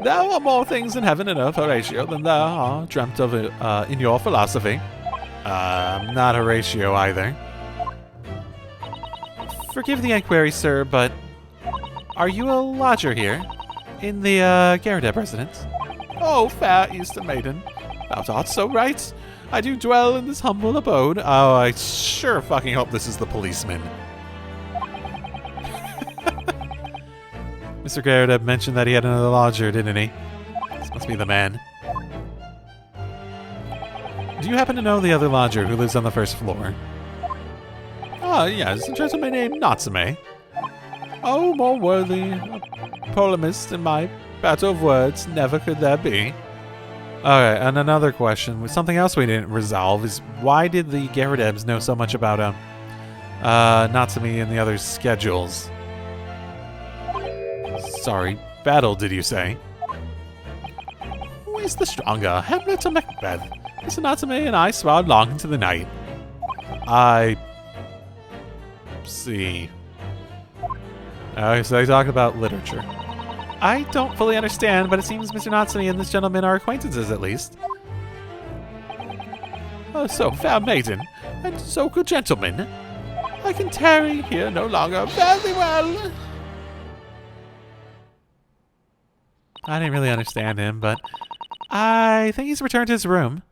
There are more things in heaven and earth, Horatio, than there are dreamt of in your philosophy. I'm not Horatio either. Forgive the inquiry, sir, but are you a lodger here? In the Gyarados residence? Oh, fair Eastern maiden, thou art so right. I do dwell in this humble abode. Oh, I sure fucking hope this is the policeman. Mr. Gyarados mentioned that he had another lodger, didn't he? This must be the man. Do you happen to know the other lodger who lives on the first floor? Ah, yes, a gentleman named Natsume. Oh, more worthy a polemist in my battle of words never could there be. Okay, and another question, something else we didn't resolve is why did the Gyarados know so much about Natsume and the others' schedules? Sorry, battle, did you say? Who is the stronger, Hamlet or Macbeth? Mr. Natsume and I swore long into the night. I see. Okay, so they talk about literature. I don't fully understand, but it seems Mr. Natsume and this gentleman are acquaintances, at least. Oh, so fair maiden, and so good gentleman. I can tarry here no longer. Very well. I didn't really understand him, but I think he's returned to his room.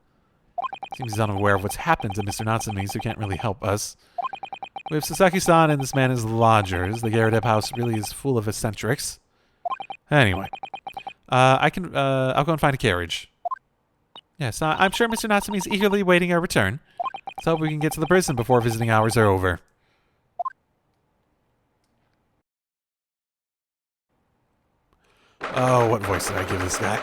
Seems he's unaware of what's happened to Mr. Natsume, so can't really help us. We have Sasaki-san and this man as lodgers. The Gyarados house really is full of eccentrics. Anyway, I'll go and find a carriage. Yes, I'm sure Mr. Natsume is eagerly waiting our return. Let's hope we can get to the prison before visiting hours are over. Oh, what voice did I give this guy?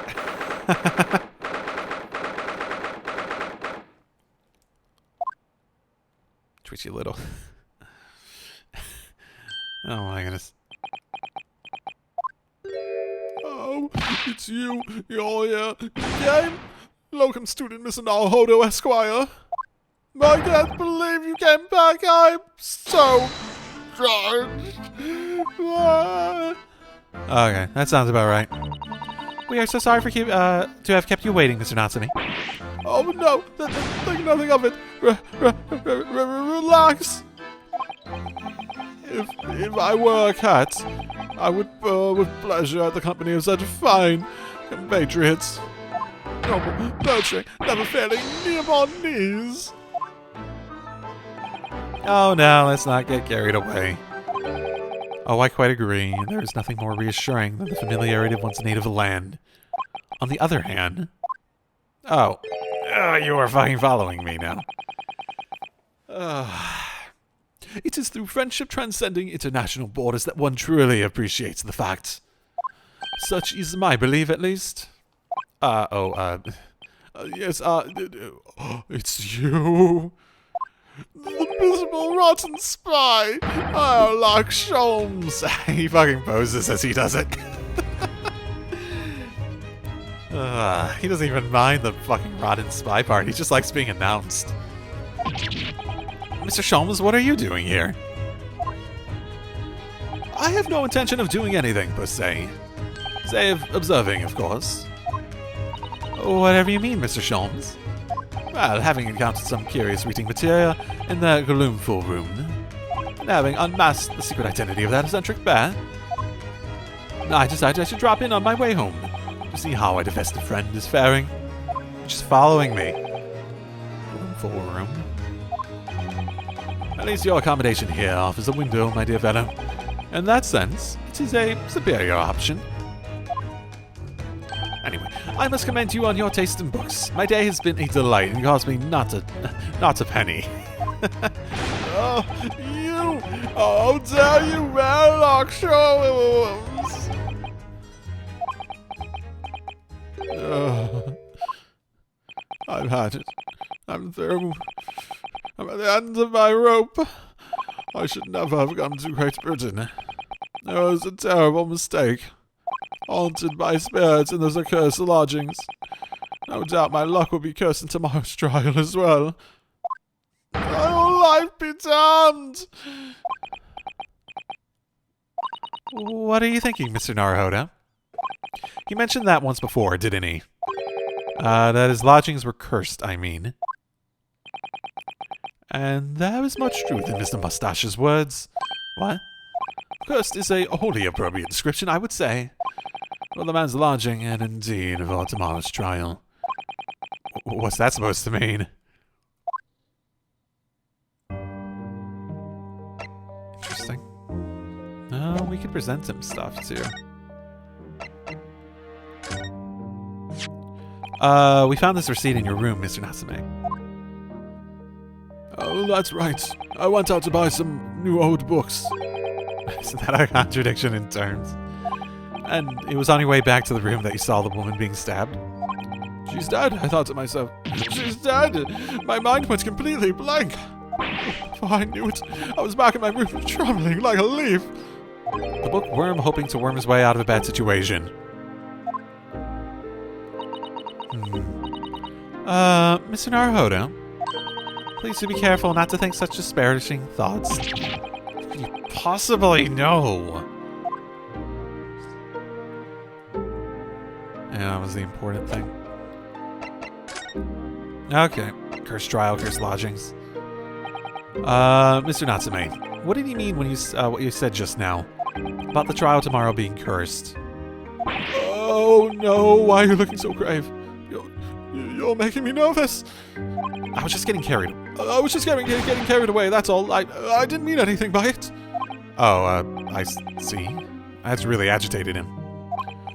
Twitchy little. Oh my goodness. Oh, it's you. You're here. You came? Locum student Mr. Naruhodo Esquire. I can't believe you came back. I'm so charged. Okay, that sounds about right. We are so sorry for to have kept you waiting, Mr. Natsume. Oh no, think nothing of it. Relax. If I were a cat, I would purr with pleasure at the company of such fine compatriots. Noble, nurturing, never failing, knee upon knees. Oh no, let's not get carried away. Oh, I quite agree. There is nothing more reassuring than the familiarity of one's native land. On the other hand... Oh, you are fucking following me now. It is through friendship transcending international borders that one truly appreciates the facts. Such is my belief, at least. Yes, it's you. The miserable, rotten spy! Oh, like Sholmes! He fucking poses as he does it. He doesn't even mind the fucking rotten spy part. He just likes being announced. Mr. Sholmes, what are you doing here? I have no intention of doing anything, per se. Save observing, of course. Whatever you mean, Mr. Sholmes. Well, having encountered some curious reading material in the gloomful room, and having unmasked the secret identity of that eccentric bear, I decided I should drop in on my way home. You see how my defested friend is faring? Just following me. Room for room. At least your accommodation here offers a window, my dear fellow. In that sense, it is a superior option. Anyway, I must commend you on your taste in books. My day has been a delight and cost me not a penny. Oh, you! How dare you, Warlock Shows! I've had it. I'm through. I'm at the end of my rope. I should never have come to Great Britain. It was a terrible mistake. Haunted by spirits in those accursed lodgings. No doubt my luck will be cursed in tomorrow's trial as well. My whole life be damned! What are you thinking, Mr. Naruhodo? He mentioned that once before, didn't he? That his lodgings were cursed, I mean. And there is much truth in Mr. Mustache's words. What? Cursed is a wholly appropriate description, I would say. For the man's lodging, and indeed for tomorrow's trial. What's that supposed to mean? Interesting. Oh, we could present him stuff, too. We found this receipt in your room, Mr. Natsume. Oh, that's right. I went out to buy some new old books. Isn't that a contradiction in terms? And it was on your way back to the room that you saw the woman being stabbed? She's dead, I thought to myself. She's dead! My mind went completely blank. Before I knew it, I was back in my room, trembling like a leaf. The bookworm hoping to worm his way out of a bad situation. Mr. Naruhodo, please do be careful not to think such disparaging thoughts. How could you possibly know? Yeah, that was the important thing. Okay. Cursed trial, cursed lodgings. Mr. Natsume, what did he mean when what you said just now? About the trial tomorrow being cursed? Oh no, why are you looking so grave? You're making me nervous. I was just getting carried. I was just getting carried away, that's all. I didn't mean anything by it. Oh, I see. That's really agitated him.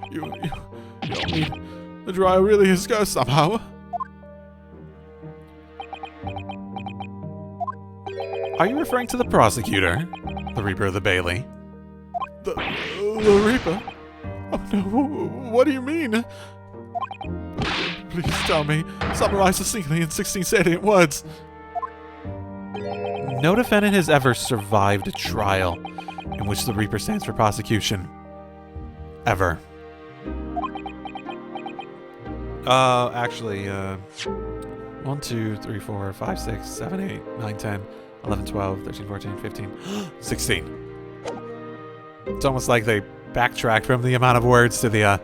You mean the trial really is cursed somehow? Are you referring to the prosecutor? The Reaper of the Bailey? The Reaper? Oh no, what do you mean? Please tell me. Summarize succinctly in 16 salient words. No defendant has ever survived a trial in which the Reaper stands for prosecution. Ever. Actually, 1, 2, 3, 4, 5, 6, 7, 8, 9, 10, 11, 12, 13, 14, 15, 16. It's almost like they backtracked from the amount of words to the,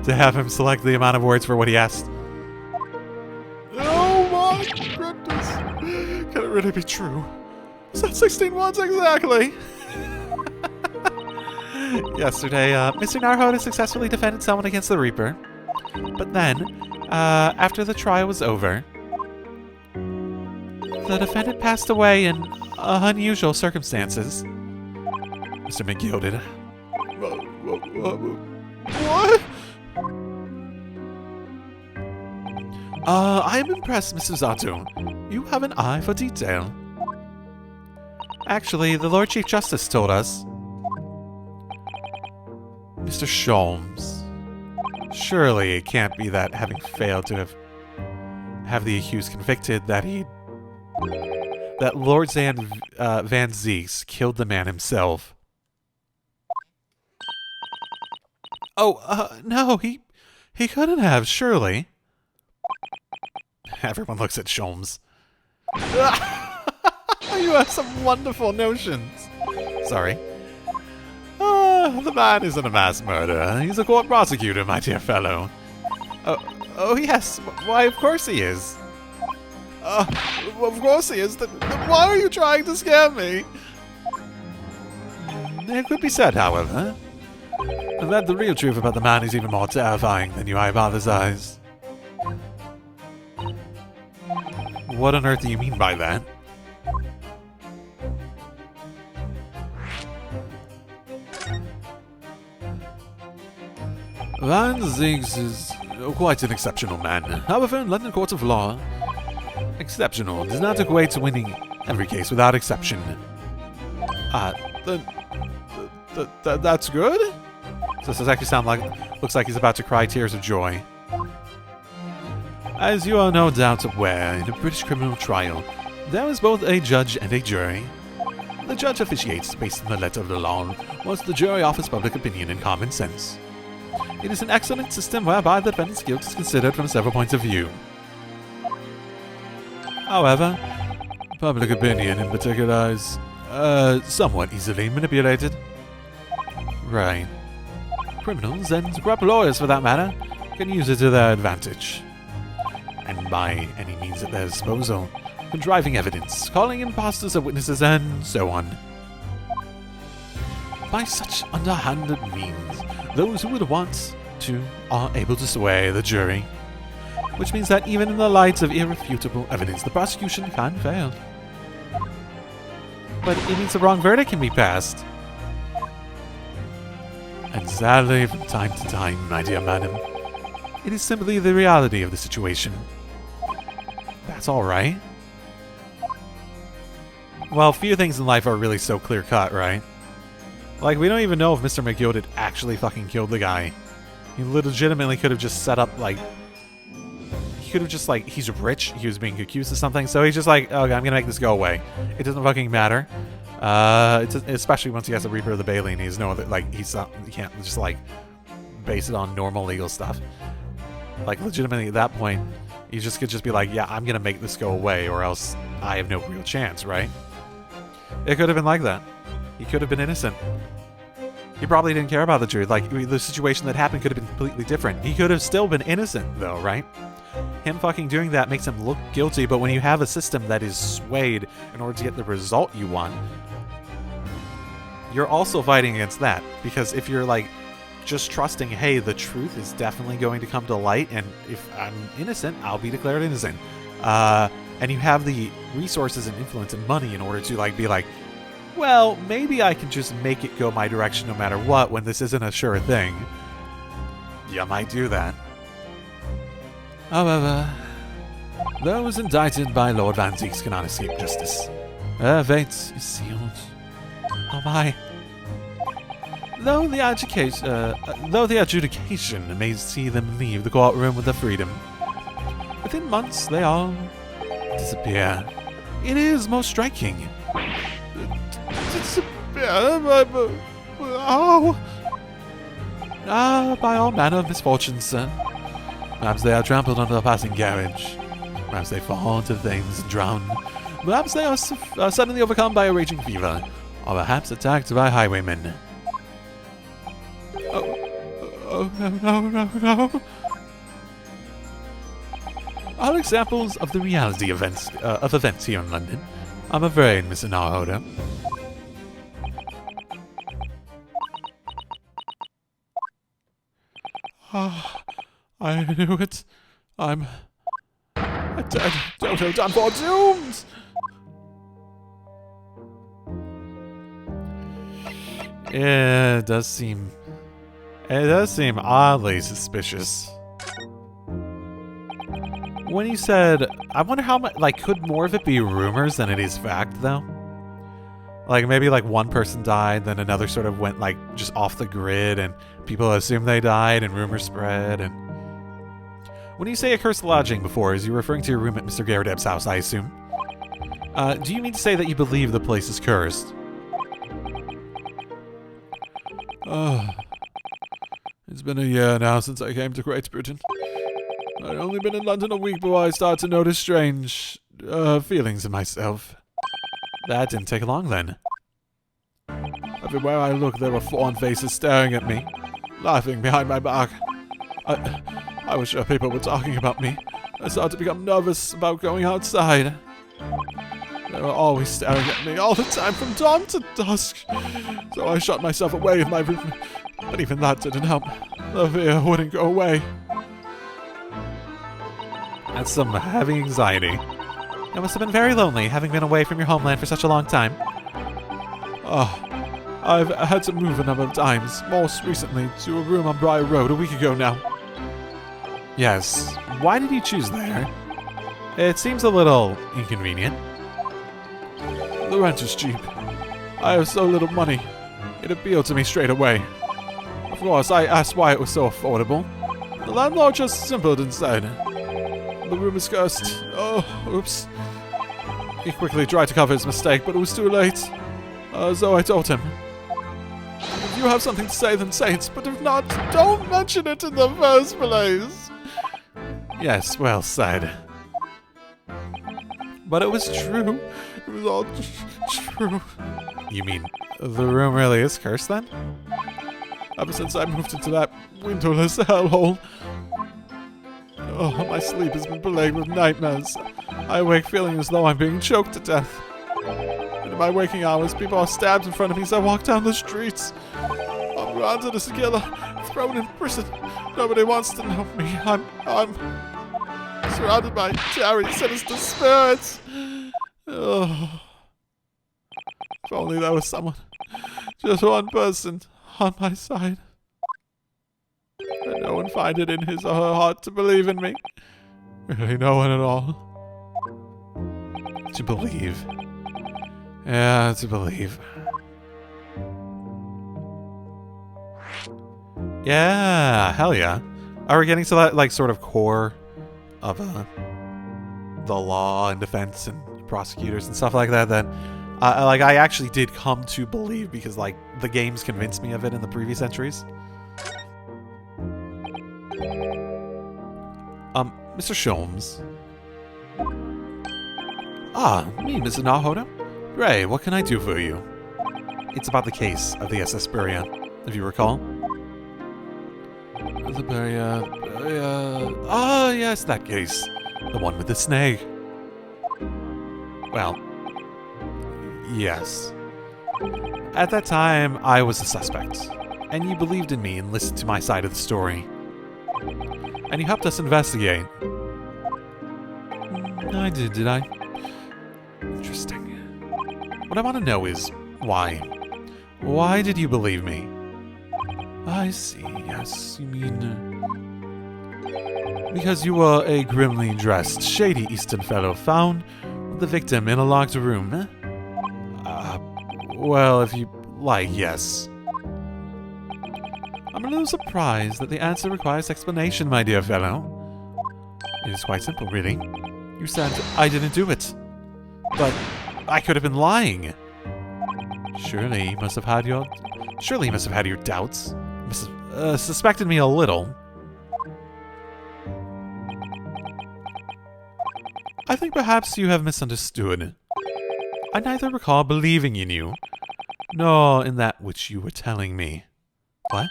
to have him select the amount of words for what he asked. Oh my goodness! Can it really be true? Is that 16 words exactly? Yesterday, Mr. Naruhodo successfully defended someone against the Reaper. But then, after the trial was over, the defendant passed away in unusual circumstances. Mr. McGill did. What? I am impressed, Mr. Zato. You have an eye for detail. Actually, the Lord Chief Justice told us. Mr. Sholmes. Surely it can't be that having failed to have the accused convicted that Lord Van Zeeks killed the man himself. Oh, no, he couldn't have, surely. Everyone looks at Sholmes. You have some wonderful notions. Sorry. The man isn't a mass murderer. He's a court prosecutor, my dear fellow. Oh yes. Why, of course he is. Of course he is. Then why are you trying to scare me? It could be said, however, And that the real truth about the man is even more terrifying than you hypothesize. What on earth do you mean by that? Van Ziggs is quite an exceptional man. However, in London courts of law, exceptional does not equate to winning every case without exception. That's good? So this does actually looks like he's about to cry tears of joy. As you are no doubt aware, in a British criminal trial, there is both a judge and a jury. The judge officiates based on the letter of the law, whilst the jury offers public opinion and common sense. It is an excellent system whereby the defendant's guilt is considered from several points of view. However, public opinion in particular is somewhat easily manipulated. Right. Criminals, and corrupt lawyers for that matter, can use it to their advantage. And by any means at their disposal, contriving evidence, calling imposters as witnesses, and so on. By such underhanded means, those who would want to are able to sway the jury. Which means that even in the light of irrefutable evidence, the prosecution can fail. But it means the wrong verdict can be passed. And sadly, from time to time, my dear madam, it is simply the reality of the situation. That's alright. Well, few things in life are really so clear-cut, right? Like, we don't even know if Mr. McGill had actually fucking killed the guy. He legitimately could have just set up, like... He could have just, like, he's rich, he was being accused of something, so he's just like, okay, I'm gonna make this go away. It doesn't fucking matter. Especially once he has a Reaper of the Bailey and he's no other, like, he can't just, like, base it on normal legal stuff. Like, legitimately at that point, he just could just be like, yeah, I'm gonna make this go away or else I have no real chance, right? It could have been like that. He could have been innocent. He probably didn't care about the truth. Like, the situation that happened could have been completely different. He could have still been innocent, though, right? Him fucking doing that makes him look guilty, but when you have a system that is swayed in order to get the result you want, you're also fighting against that. Because if you're, like, just trusting, hey, the truth is definitely going to come to light, and if I'm innocent, I'll be declared innocent. And you have the resources and influence and money in order to, like, be like, well, maybe I can just make it go my direction no matter what when this isn't a sure thing. You might do that. However, those indicted by Lord Van Ziggs cannot escape justice. Their fate is sealed. Oh my. Though the adjudication may see them leave the courtroom with their freedom, within months they all disappear. It is most striking. By all manner of misfortunes, sir. Perhaps they are trampled under a passing carriage. Perhaps they fall into flames and drown. Perhaps they are suddenly overcome by a raging fever. Or perhaps attacked by highwaymen. Oh, no. Are examples of the reality of events here in London. I'm afraid, Mr. Narhoda. I knew it. I'm dead. Done for, doomed! It does seem oddly suspicious. When you said, I wonder how much, like, could more of it be rumors than it is fact, though? Like, maybe, like, one person died, then another sort of went, like, just off the grid, and people assume they died, and rumors spread, and... When you say accursed lodging before, is you referring to your room at Mr. Garradeb's house, I assume? Do you mean to say that you believe the place is cursed? It's been a year now since I came to Great Britain. I'd only been in London a week before I started to notice strange feelings in myself. That didn't take long then. Everywhere I looked, there were foreign faces staring at me, laughing behind my back. I was sure people were talking about me. I started to become nervous about going outside. They were always staring at me all the time from dawn to dusk. So I shut myself away in my room But even that didn't help. The fear wouldn't go away. That's some heavy anxiety. It must have been very lonely, having been away from your homeland for such a long time. Oh, I've had to move a number of times, most recently to a room on Briar Road a week ago now. Yes, why did you choose there? It seems a little inconvenient. The rent is cheap. I have so little money. It appealed to me straight away. Of course, I asked why it was so affordable. The landlord just simpered and said, "The room is cursed." Oh, oops. He quickly tried to cover his mistake, but it was too late. So I told him, "If you have something to say, then say it, but if not, don't mention it in the first place." Yes, well said. But it was true. It was all true. You mean, the room really is cursed then? Ever since I moved into that windowless hellhole. Oh, my sleep has been plagued with nightmares. I awake feeling as though I'm being choked to death. In my waking hours, people are stabbed in front of me as I walk down the streets. I'm branded as a killer, thrown in prison. Nobody wants to know me. I'm surrounded by scary, sinister spirits. Oh. If only there was someone, just one person, on my side. But no one find it in his or her heart to believe in me. Really, no one at all. To believe. Yeah, to believe. Yeah, hell yeah. Are we getting to that, like, sort of core of the law and defense and prosecutors and stuff like that I actually did come to believe because, like, the games convinced me of it in the previous entries. Mr. Sholmes. Ah, me, Mr. Nahoda? Pray, what can I do for you? It's about the case of the SS Beria, if you recall. The Beria... Ah, yes, that case. The one with the snake. Well, yes. At that time, I was a suspect, and you believed in me and listened to my side of the story. And you helped us investigate. I did I? Interesting. What I want to know is, why? Why did you believe me? I see, yes, you mean... because you were a grimly dressed, shady Eastern fellow found with the victim in a locked room. Well, if you like, yes. I'm a little surprised that the answer requires explanation, my dear fellow. It is quite simple, really. You said I didn't do it. But I could have been lying. Surely you must have had your doubts. You must have suspected me a little. I think perhaps you have misunderstood. I neither recall believing in you, nor in that which you were telling me. What?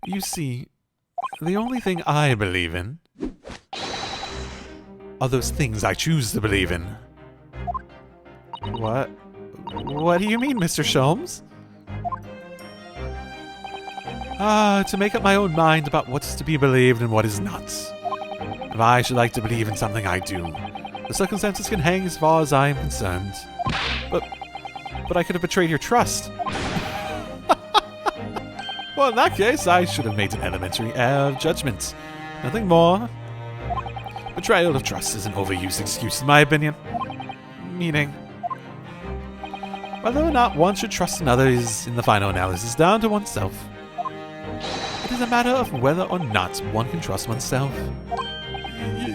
You see, the only thing I believe in are those things I choose to believe in. What? What do you mean, Mr. Sholmes? To make up my own mind about what's to be believed and what is not. If I should like to believe in something, I do. The circumstances can hang as far as I am concerned. But I could have betrayed your trust. Well, in that case, I should have made an elementary error of judgment. Nothing more. Betrayal of trust is an overused excuse, in my opinion. Meaning, whether or not one should trust another is, in the final analysis, down to oneself. It is a matter of whether or not one can trust oneself.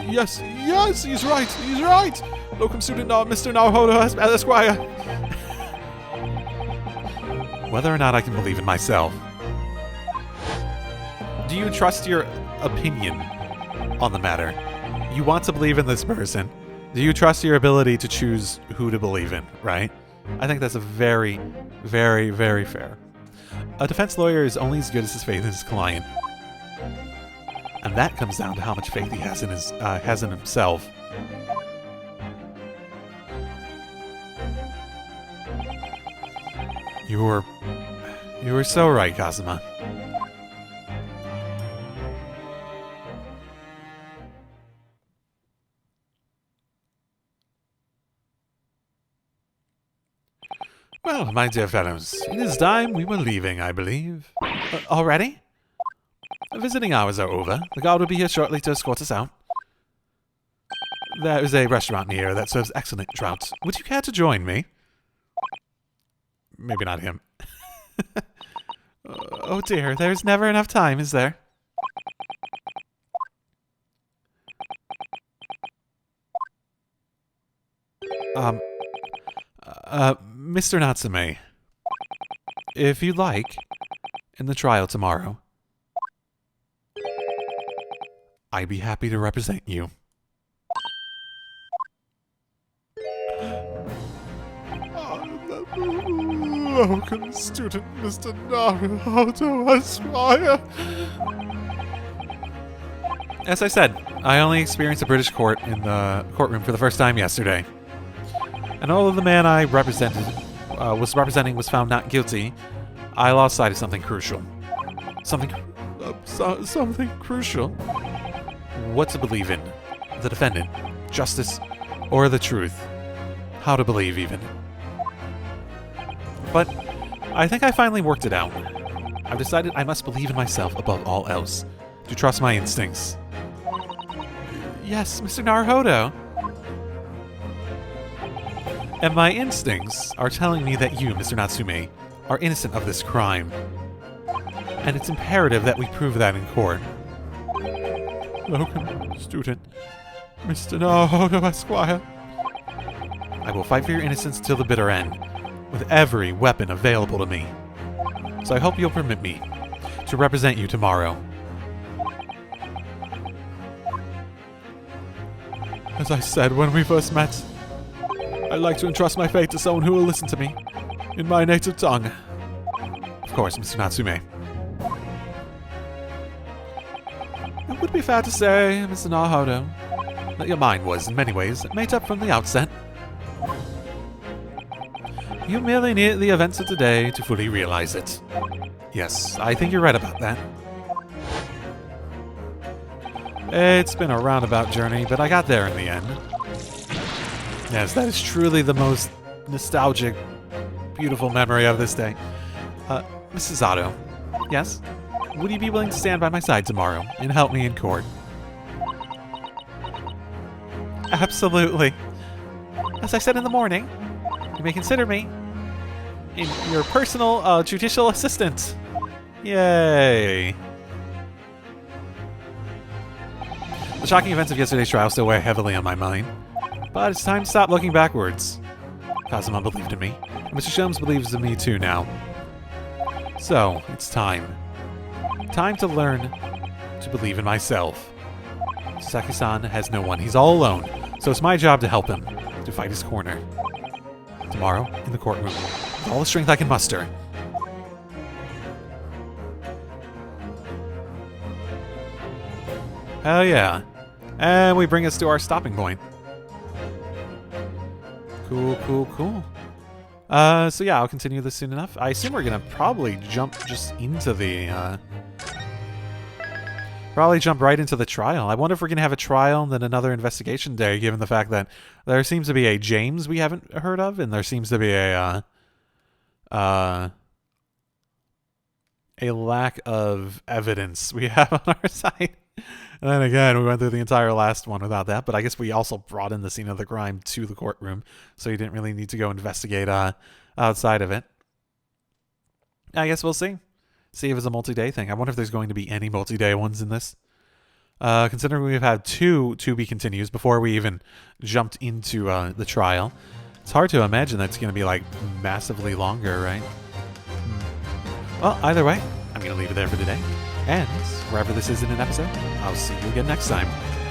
Yes, he's right. Locum student Mr. Nahoda Esquire. Whether or not I can believe in myself. Do you trust your opinion on the matter? You want to believe in this person. Do you trust your ability to choose who to believe in, right? I think that's a very, very, very fair. A defense lawyer is only as good as his faith in his client. And that comes down to how much faith he has in himself. You're You were so right, Kazuma. Well, my dear fellows, it is time we were leaving, I believe. Already? Visiting hours are over. The guard will be here shortly to escort us out. There is a restaurant near that serves excellent trout. Would you care to join me? Maybe not him. Oh dear, there's never enough time, is there? Mr. Natsume, if you'd like, in the trial tomorrow, I'd be happy to represent you. Welcome, student Mr. Naruto Esquire. As I said, I only experienced a British court in the courtroom for the first time yesterday. And although the man I was representing was found not guilty, I lost sight of something crucial. Something crucial? What to believe in? The defendant, justice, or the truth? How to believe, even. But I think I finally worked it out. I've decided I must believe in myself above all else, to trust my instincts. Yes, Mr. Naruhodo. And my instincts are telling me that you, Mr. Natsume, are innocent of this crime. And it's imperative that we prove that in court. Welcome, student Mr. Naruhodo Esquire. I will fight for your innocence till the bitter end, with every weapon available to me. So I hope you'll permit me to represent you tomorrow. As I said when we first met, I'd like to entrust my fate to someone who will listen to me in my native tongue. Of course, Mr. Natsume. It would be fair to say, Mr. Naruhodo, that your mind was, in many ways, made up from the outset. You merely needed the events of today to fully realize it. Yes, I think you're right about that. It's been a roundabout journey, but I got there in the end. Yes, that is truly the most nostalgic, beautiful memory of this day. Mrs. Otto, yes? Would you be willing to stand by my side tomorrow and help me in court? Absolutely. As I said in the morning, you may consider me your personal judicial assistant. Yay. The shocking events of yesterday's trial still weigh heavily on my mind. But it's time to stop looking backwards. Kazuma believed in me. And Mr. Sholmes believes in me too now. So, it's time. Time to learn to believe in myself. Sasaki-san has no one. He's all alone. So it's my job to help him, to fight his corner. Tomorrow, in the courtroom, with all the strength I can muster. Hell yeah. And we bring us to our stopping point. Cool, cool, cool. So yeah, I'll continue this soon enough. I assume we're gonna probably jump just into the, probably jump right into the trial. I wonder if we're gonna have a trial and then another investigation day, given the fact that there seems to be a James we haven't heard of, and there seems to be a lack of evidence we have on our side. And then again, we went through the entire last one without that, but I guess we also brought in the scene of the crime to the courtroom, so you didn't really need to go investigate outside of it. I guess we'll see. See if it's a multi-day thing. I wonder if there's going to be any multi-day ones in this. Considering we've had two to-be continues before we even jumped into the trial, it's hard to imagine that's going to be, like, massively longer, right? Well, either way, I'm going to leave it there for today. And wherever this is in an episode, I'll see you again next time.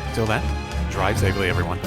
Until then, drive safely, everyone.